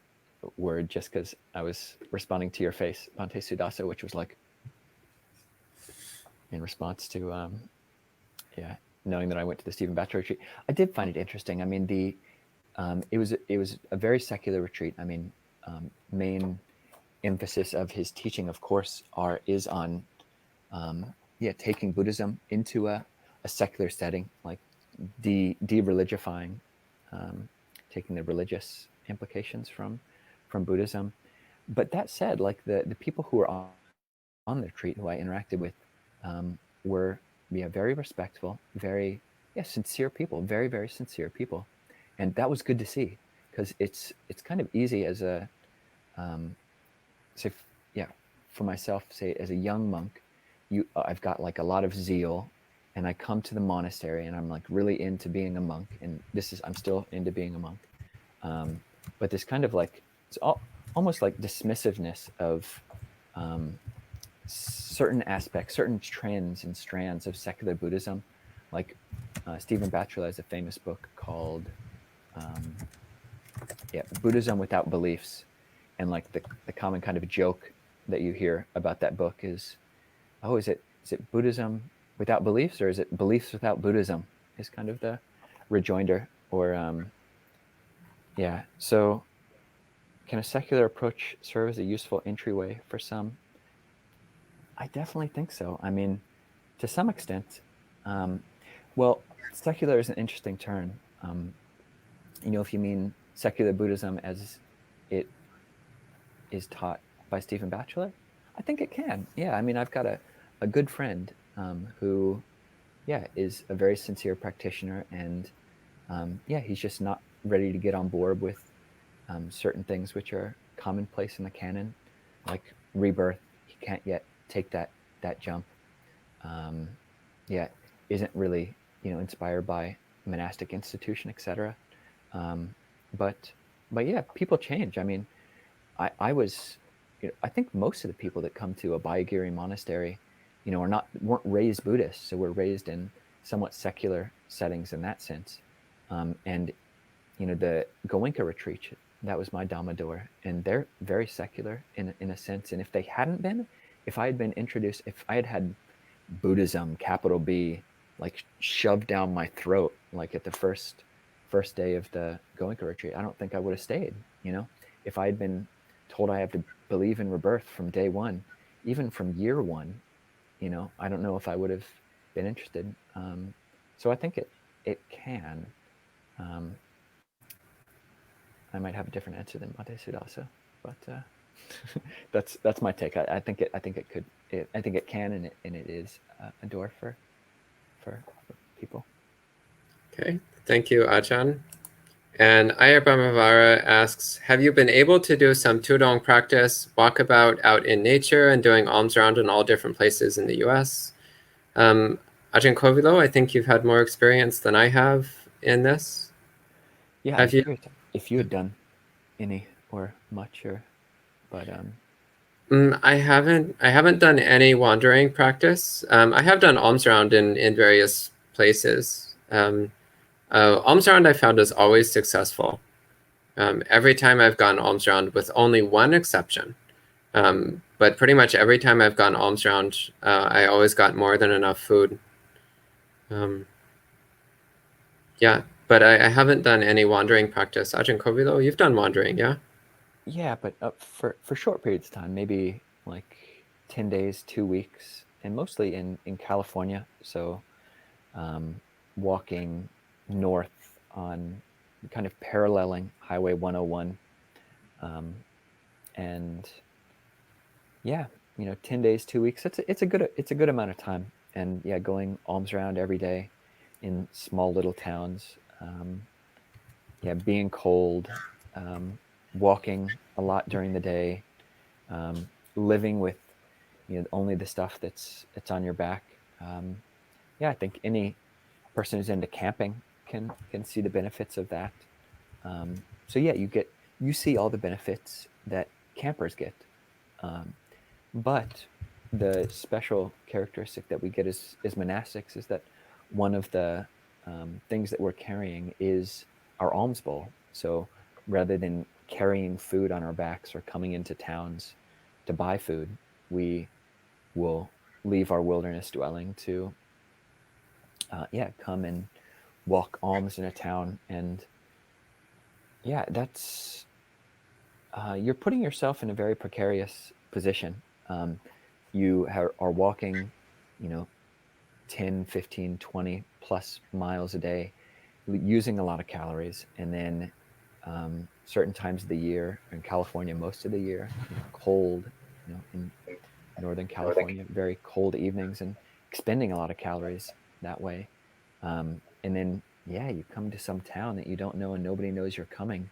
Speaker 2: word just because I was responding to your face, Bhante Sudasa, which was like in response to yeah, knowing that I went to the Stephen Batchelor retreat. I did find it interesting. I mean, it was a very secular retreat. I mean, main emphasis of his teaching, of course, is on yeah, taking Buddhism into a secular setting, like de-religifying, taking the religious implications from Buddhism. But that said, like the people who were on the retreat who I interacted with were yeah, very respectful, very yeah, sincere people, very very sincere people, and that was good to see because it's kind of easy as a um, say yeah, for myself, say as a young monk, I've got like a lot of zeal, and I come to the monastery and I'm like really into being a monk, and I'm still into being a monk, um, but this kind of like almost like dismissiveness of um, certain aspects, certain trends and strands of secular Buddhism, like Stephen Batchelor has a famous book called um, yeah, Buddhism Without Beliefs, and like the common kind of joke that you hear about that book is, oh, is it Buddhism without beliefs, or is it beliefs without Buddhism? Is kind of the rejoinder, or yeah. So, can a secular approach serve as a useful entryway for some? I definitely think so. I mean, to some extent, um, well, secular is an interesting term. If you mean secular Buddhism as it is taught by Stephen Batchelor, I think it can. Yeah, I mean, I've got a good friend who, yeah, is a very sincere practitioner, and yeah, he's just not ready to get on board with certain things which are commonplace in the canon, like rebirth. He can't yet take that jump. Um, yeah, isn't really inspired by monastic institution, etc. Um, but but yeah, people change. I mean, I was, I think most of the people that come to Abhayagiri Monastery, weren't raised Buddhists, so were raised in somewhat secular settings in that sense. And the Goenka retreat, That was my Damador, and they're very secular in a sense. And if they hadn't been, if I had been introduced, if I had had Buddhism, capital B, like shoved down my throat, like at the first day of the Goenka retreat, I don't think I would have stayed. You know, if I had been told I have to believe in rebirth from day one, even from year one, you know, I don't know if I would have been interested. So I think it can. I might have a different answer than Mate Sudasa, but that's my take. I think it could. I think it can, and it is a door for people.
Speaker 1: Okay, thank you, Ajahn. And Ayabamavara asks, have you been able to do some Tudong practice, walkabout out in nature and doing alms round in all different places in the US? Ajahn Kovilo, I think you've had more experience than I have in this.
Speaker 2: Yeah,
Speaker 1: have you?
Speaker 2: If you had done any or much, or but
Speaker 1: I haven't done any wandering practice. I have done alms round in various places. Alms round I found is always successful. Every time I've gone alms round, with only one exception, but pretty much every time I've gone alms round, I always got more than enough food. Yeah, but I haven't done any wandering practice. Ajahn Kovilo, you've done wandering, yeah?
Speaker 2: Yeah, but for short periods of time, maybe like 10 days, 2 weeks, and mostly in California. So walking north on kind of paralleling Highway 101. And yeah, 10 days, 2 weeks, it's a good amount of time. And yeah, going alms round every day in small little towns. Yeah, being cold, walking a lot during the day, living with only the stuff that's on your back. Yeah, I think any person who's into camping can see the benefits of that. So yeah, you see all the benefits that campers get, but the special characteristic that we get as monastics is that one of the things that we're carrying is our alms bowl. So rather than carrying food on our backs or coming into towns to buy food, we will leave our wilderness dwelling to come and walk alms in a town. And yeah, that's you're putting yourself in a very precarious position. You are walking 10, 15, 20 plus miles a day, using a lot of calories, and then certain times of the year in California, most of the year, cold, in Northern California, very cold evenings, and expending a lot of calories that way. And then, you come to some town that you don't know, and nobody knows you're coming.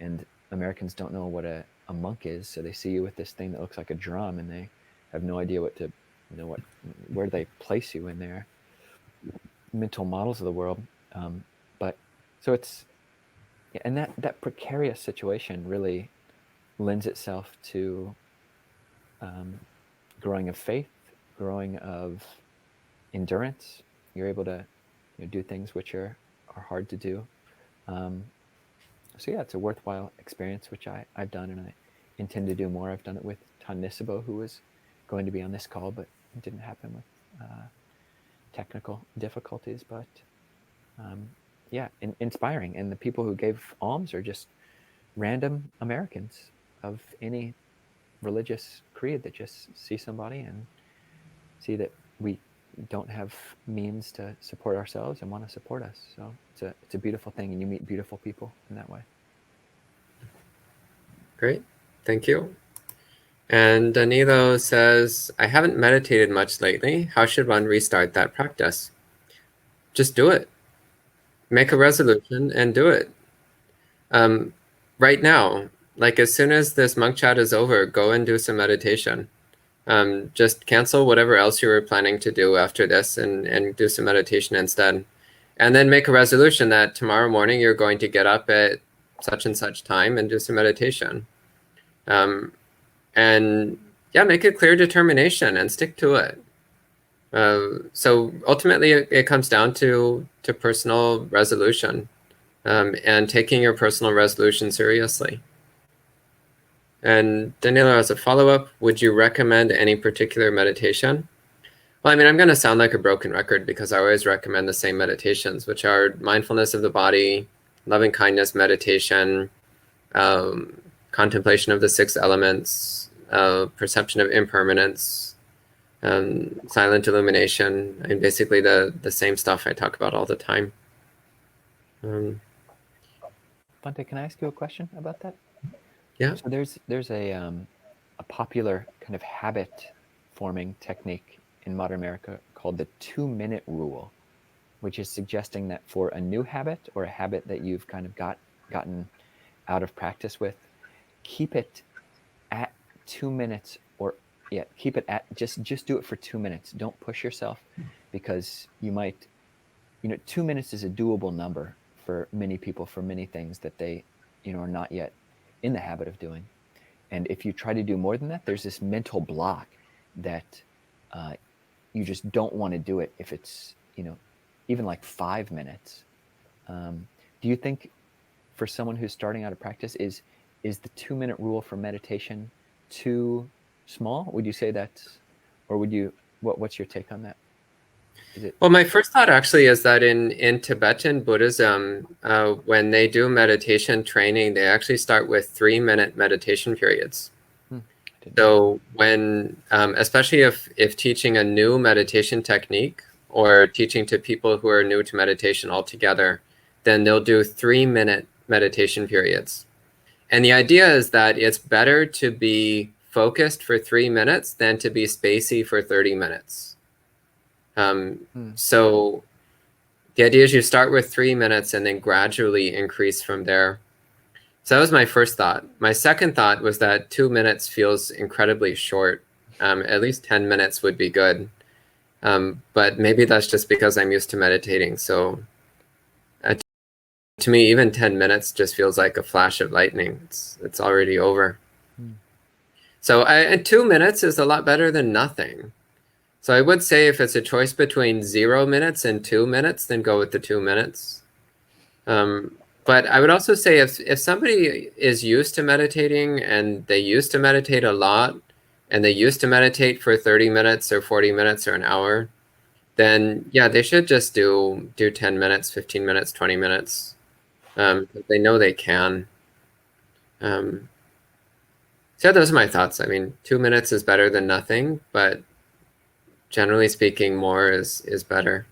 Speaker 2: And Americans don't know what a monk is, so they see you with this thing that looks like a drum, and they have no idea where they place you in their mental models of the world. But so it's, and that precarious situation really lends itself to growing of faith, growing of endurance. You're able to do things which are hard to do. So yeah, it's a worthwhile experience, which I've done, and I intend to do more. I've done it with Tan Nisabo, who was going to be on this call, but it didn't happen with technical difficulties. But inspiring. And the people who gave alms are just random Americans of any religious creed that just see somebody and see that we don't have means to support ourselves and want to support us. So it's a beautiful thing, and you meet beautiful people in that way.
Speaker 1: Great, thank you. And Danilo says, I haven't meditated much lately. How should one restart that practice? Just do it. Make a resolution and do it. Right now, like as soon as this monk chat is over, go and do some meditation. Just cancel whatever else you were planning to do after this and do some meditation instead. And then make a resolution that tomorrow morning you're going to get up at such and such time and do some meditation. And yeah, make a clear determination and stick to it. So ultimately it comes down to personal resolution, and taking your personal resolution seriously. And Danilo, as a follow-up, would you recommend any particular meditation? Well, I mean, I'm going to sound like a broken record because I always recommend the same meditations, which are mindfulness of the body, loving kindness meditation, um, contemplation of the six elements, perception of impermanence, silent illumination. I mean, basically the same stuff I talk about all the time.
Speaker 2: Bhante, can I ask you a question about that?
Speaker 1: Yeah.
Speaker 2: So there's a popular kind of habit forming technique in modern America called the 2-minute rule, which is suggesting that for a new habit or a habit that you've kind of gotten out of practice with, keep it at 2 minutes, or keep it at just do it for 2 minutes. Don't push yourself, because you might, 2 minutes is a doable number for many people, for many things that they, are not yet in the habit of doing. And if you try to do more than that, there's this mental block that you just don't want to do it if it's, even like 5 minutes. Do you think for someone who's starting out a practice, is the 2-minute rule for meditation too small? Would you say that's, or would you, what's your take on that?
Speaker 1: Well, my first thought actually is that in Tibetan Buddhism, when they do meditation training, they actually start with 3-minute meditation periods. So when, especially if teaching a new meditation technique or teaching to people who are new to meditation altogether, then they'll do 3-minute meditation periods. And the idea is that it's better to be focused for 3 minutes than to be spacey for 30 minutes. So the idea is you start with 3 minutes and then gradually increase from there. So that was my first thought. My second thought was that 2 minutes feels incredibly short. At least 10 minutes would be good. But maybe that's just because I'm used to meditating. So to me, even 10 minutes just feels like a flash of lightning. It's already over. So 2 minutes is a lot better than nothing. So I would say if it's a choice between 0 minutes and 2 minutes, then go with the 2 minutes. But I would also say if somebody is used to meditating and they used to meditate a lot and they used to meditate for 30 minutes or 40 minutes or an hour, then yeah, they should just do 10 minutes, 15 minutes, 20 minutes. They know they can. So those are my thoughts. I mean, 2 minutes is better than nothing, but generally speaking, more is better.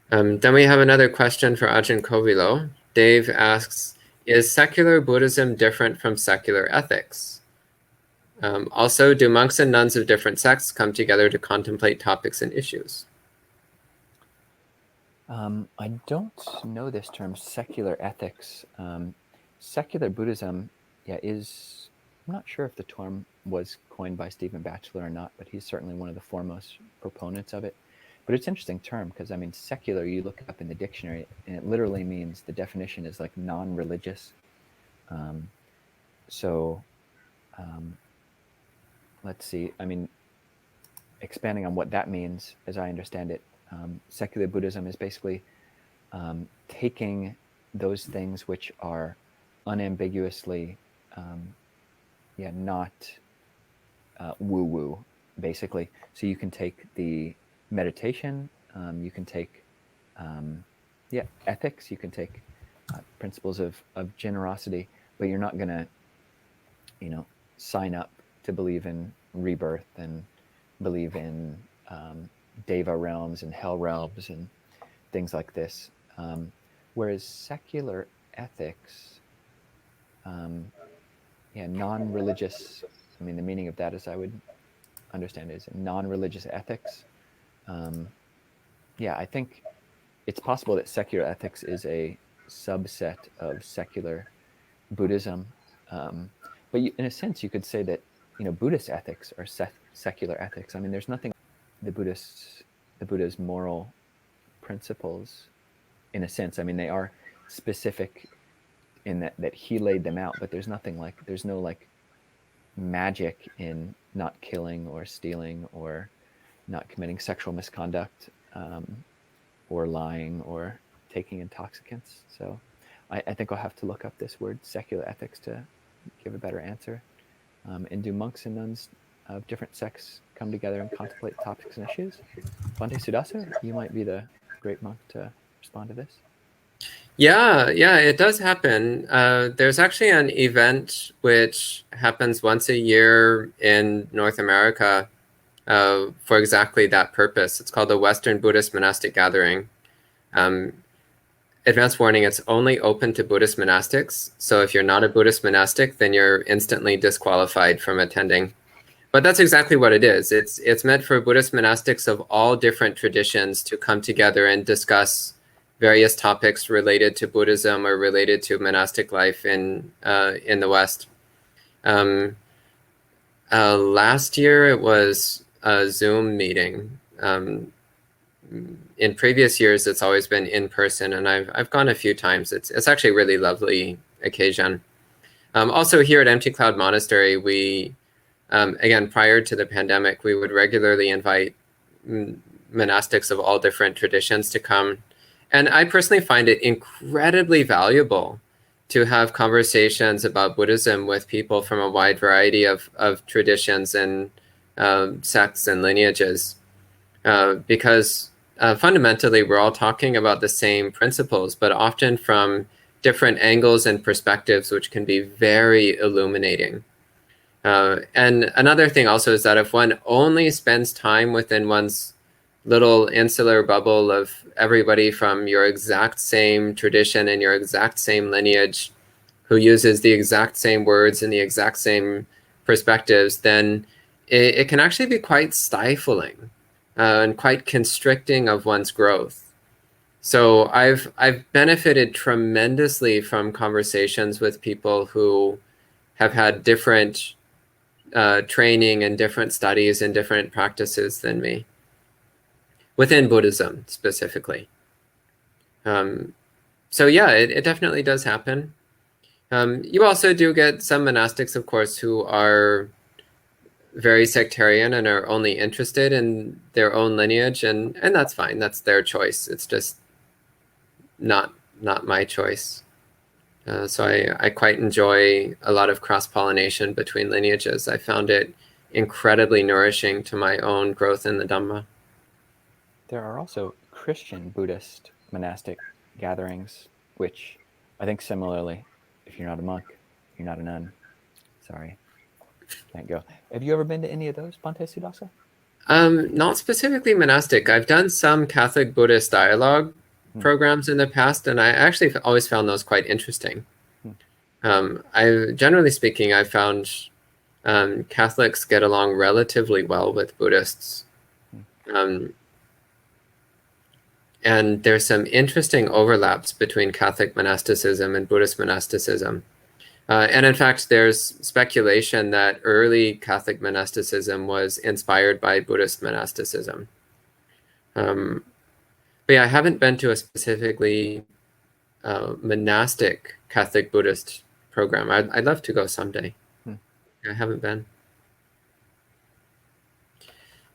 Speaker 1: Then we have another question for Ajahn Kovilo. Dave asks, is secular Buddhism different from secular ethics? Also, do monks and nuns of different sects come together to contemplate topics and issues?
Speaker 2: I don't know this term, secular ethics. Secular Buddhism, is, I'm not sure if the term was coined by Stephen Batchelor or not, but he's certainly one of the foremost proponents of it. But it's an interesting term because, I mean, secular, you look it up in the dictionary, and it literally means, the definition is like non-religious. Let's see, I mean, expanding on what that means, as I understand it, secular Buddhism is basically taking those things which are unambiguously not woo-woo, basically. So you can take the meditation, you can take ethics, you can take principles of generosity, but you're not going to sign up to believe in rebirth and believe in deva realms and hell realms and things like this. Whereas secular ethics, non-religious, I mean, the meaning of that, as I would understand it, is non-religious ethics. I think it's possible that secular ethics is a subset of secular Buddhism. But in a sense, you could say that, Buddhist ethics are secular ethics. I mean, there's nothing, the Buddha's moral principles, in a sense. I mean, they are specific in that he laid them out, but there's no like magic in not killing or stealing or not committing sexual misconduct, or lying or taking intoxicants. So I think I'll have to look up this word secular ethics to give a better answer. And do monks and nuns of different sects come together and contemplate topics and issues? Bhante Sudasa, you might be the great monk to respond to this.
Speaker 1: Yeah, it does happen. There's actually an event which happens once a year in North America for exactly that purpose. It's called the Western Buddhist Monastic Gathering. Advance warning, it's only open to Buddhist monastics. So if you're not a Buddhist monastic, then you're instantly disqualified from attending. But that's exactly what it is. It's meant for Buddhist monastics of all different traditions to come together and discuss various topics related to Buddhism or related to monastic life in the West. Last year it was a Zoom meeting. In previous years, it's always been in person, and I've gone a few times. It's actually a really lovely occasion. Also here at Empty Cloud Monastery, we again, prior to the pandemic, we would regularly invite monastics of all different traditions to come. And I personally find it incredibly valuable to have conversations about Buddhism with people from a wide variety of traditions and sects and lineages, because fundamentally we're all talking about the same principles, but often from different angles and perspectives, which can be very illuminating. And another thing also is that if one only spends time within one's little insular bubble of everybody from your exact same tradition and your exact same lineage, who uses the exact same words and the exact same perspectives, then it can actually be quite stifling and quite constricting of one's growth. So I've benefited tremendously from conversations with people who have had different training and different studies and different practices than me, within Buddhism specifically. So yeah, it definitely does happen. You also do get some monastics, of course, who are very sectarian and are only interested in their own lineage, and that's fine. That's their choice. It's just not my choice. So I quite enjoy a lot of cross-pollination between lineages. I found it incredibly nourishing to my own growth in the Dhamma.
Speaker 2: There are also Christian Buddhist monastic gatherings, which I think similarly, if you're not a monk, you're not a nun. Sorry, can't go. Have you ever been to any of those, Bhante Sudasa?
Speaker 1: Not specifically monastic. I've done some Catholic Buddhist dialogue programs in the past, and I actually always found those quite interesting. Generally speaking, I found Catholics get along relatively well with Buddhists. And there's some interesting overlaps between Catholic monasticism and Buddhist monasticism. And in fact, there's speculation that early Catholic monasticism was inspired by Buddhist monasticism. But yeah, I haven't been to a specifically monastic Catholic Buddhist program. I'd love to go someday. I haven't been.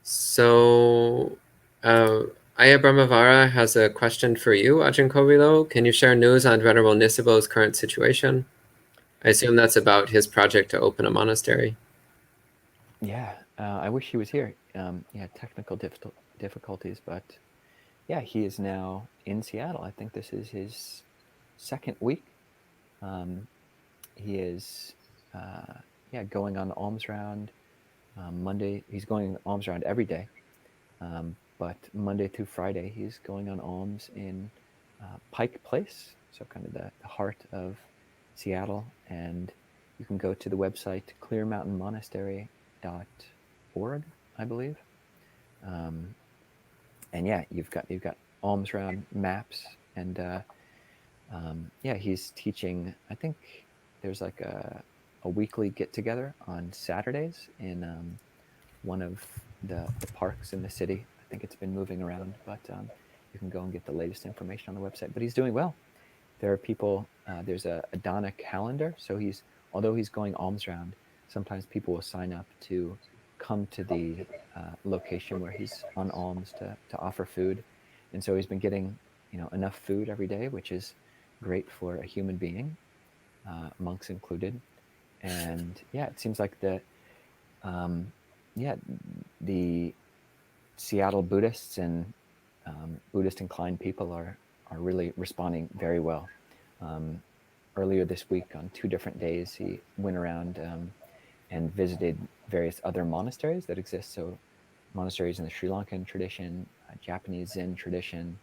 Speaker 1: So Aya Brahmavara has a question for you, Ajahn Kovilo. Can you share news on Venerable Nisibo's current situation? I assume that's about his project to open a monastery.
Speaker 2: Yeah, I wish he was here. Yeah, technical difficulties, but yeah, he is now in Seattle. I think this is his second week. He is going on the alms round. Monday, he's going alms round every day. But Monday through Friday, he's going on alms in Pike Place, so kind of the heart of Seattle. And you can go to the website clearmountainmonastery.org, I believe. And yeah, you've got alms round maps, and he's teaching. I think there's like a weekly get together on Saturdays in one of the parks in the city. I think it's been moving around, but you can go and get the latest information on the website. But he's doing well. There are people. There's a Dana calendar. So although he's going alms round, sometimes people will sign up to come to the location where he's on alms to offer food, and so he's been getting enough food every day, which is great for a human being, monks included. And yeah, it seems like the Seattle Buddhists and Buddhist inclined people are really responding very well. Earlier this week, on 2 different days, he went around and visited various other monasteries that exist. So monasteries in the Sri Lankan tradition, Japanese Zen tradition,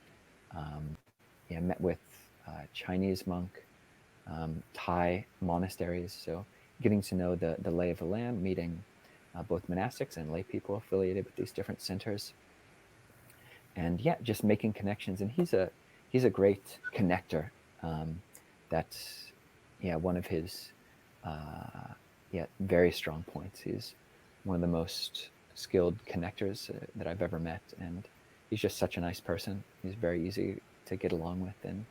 Speaker 2: met with Chinese monk, Thai monasteries. So getting to know the lay of the land, meeting both monastics and lay people affiliated with these different centers. And yeah, just making connections. And he's a great connector. That's one of his very strong points. He's one of the most skilled connectors that I've ever met, and he's just such a nice person. He's very easy to get along with, and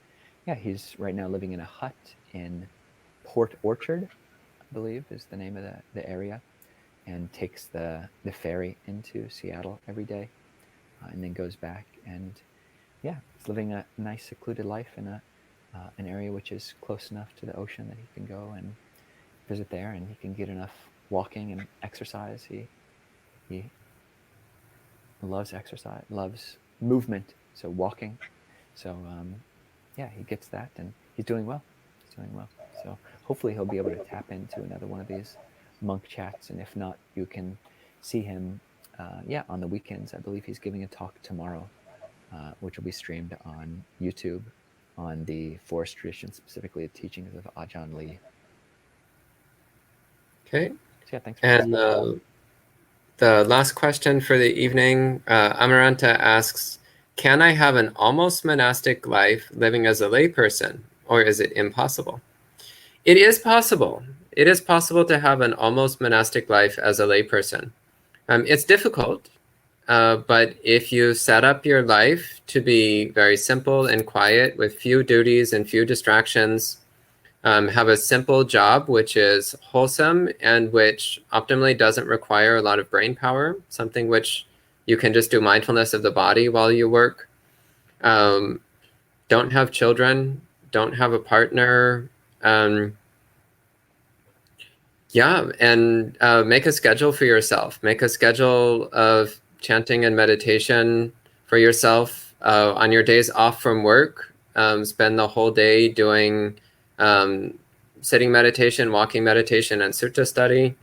Speaker 2: yeah, he's right now living in a hut in Port Orchard, I believe is the name of the area, and takes the ferry into Seattle every day, and then goes back. And yeah, he's living a nice secluded life in an area which is close enough to the ocean that he can go and visit there, and he can get enough walking and exercise. He loves exercise, loves movement, so walking. So he gets that, and he's doing well. So hopefully he'll be able to tap into another one of these monk chats, and if not, you can see him on the weekends. I believe he's giving a talk tomorrow, which will be streamed on YouTube on the forest tradition, specifically the teachings of Ajahn Lee.
Speaker 1: Okay.
Speaker 2: So yeah, thanks.
Speaker 1: And the last question for the evening, Amaranta asks, can I have an almost monastic life living as a layperson, or is it impossible? It is possible. It is possible to have an almost monastic life as a layperson. It's difficult, but if you set up your life to be very simple and quiet with few duties and few distractions, have a simple job which is wholesome and which optimally doesn't require a lot of brain power, something which you can just do mindfulness of the body while you work. Don't have children, don't have a partner. And make a schedule for yourself. Make a schedule of chanting and meditation for yourself on your days off from work. Spend the whole day doing sitting meditation, walking meditation, and sutta study.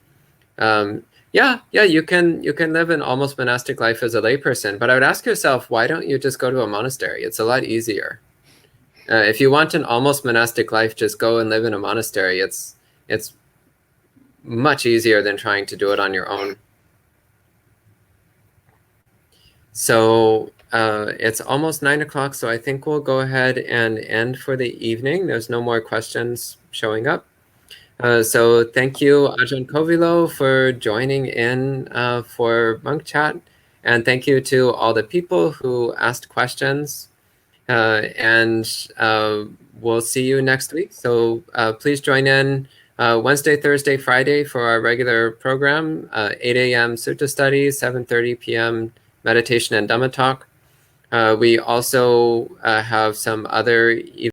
Speaker 1: You can live an almost monastic life as a layperson, but I would ask yourself, why don't you just go to a monastery? It's a lot easier. If you want an almost monastic life, just go and live in a monastery. It's much easier than trying to do it on your own. So it's almost 9 o'clock, so I think we'll go ahead and end for the evening. There's no more questions showing up. So thank you, Ajahn Kovilo, for joining in for Monk Chat. And thank you to all the people who asked questions. And we'll see you next week. So please join in Wednesday, Thursday, Friday for our regular program, 8 a.m. Sutta study, 7:30 p.m. meditation and Dhamma talk. We also have some other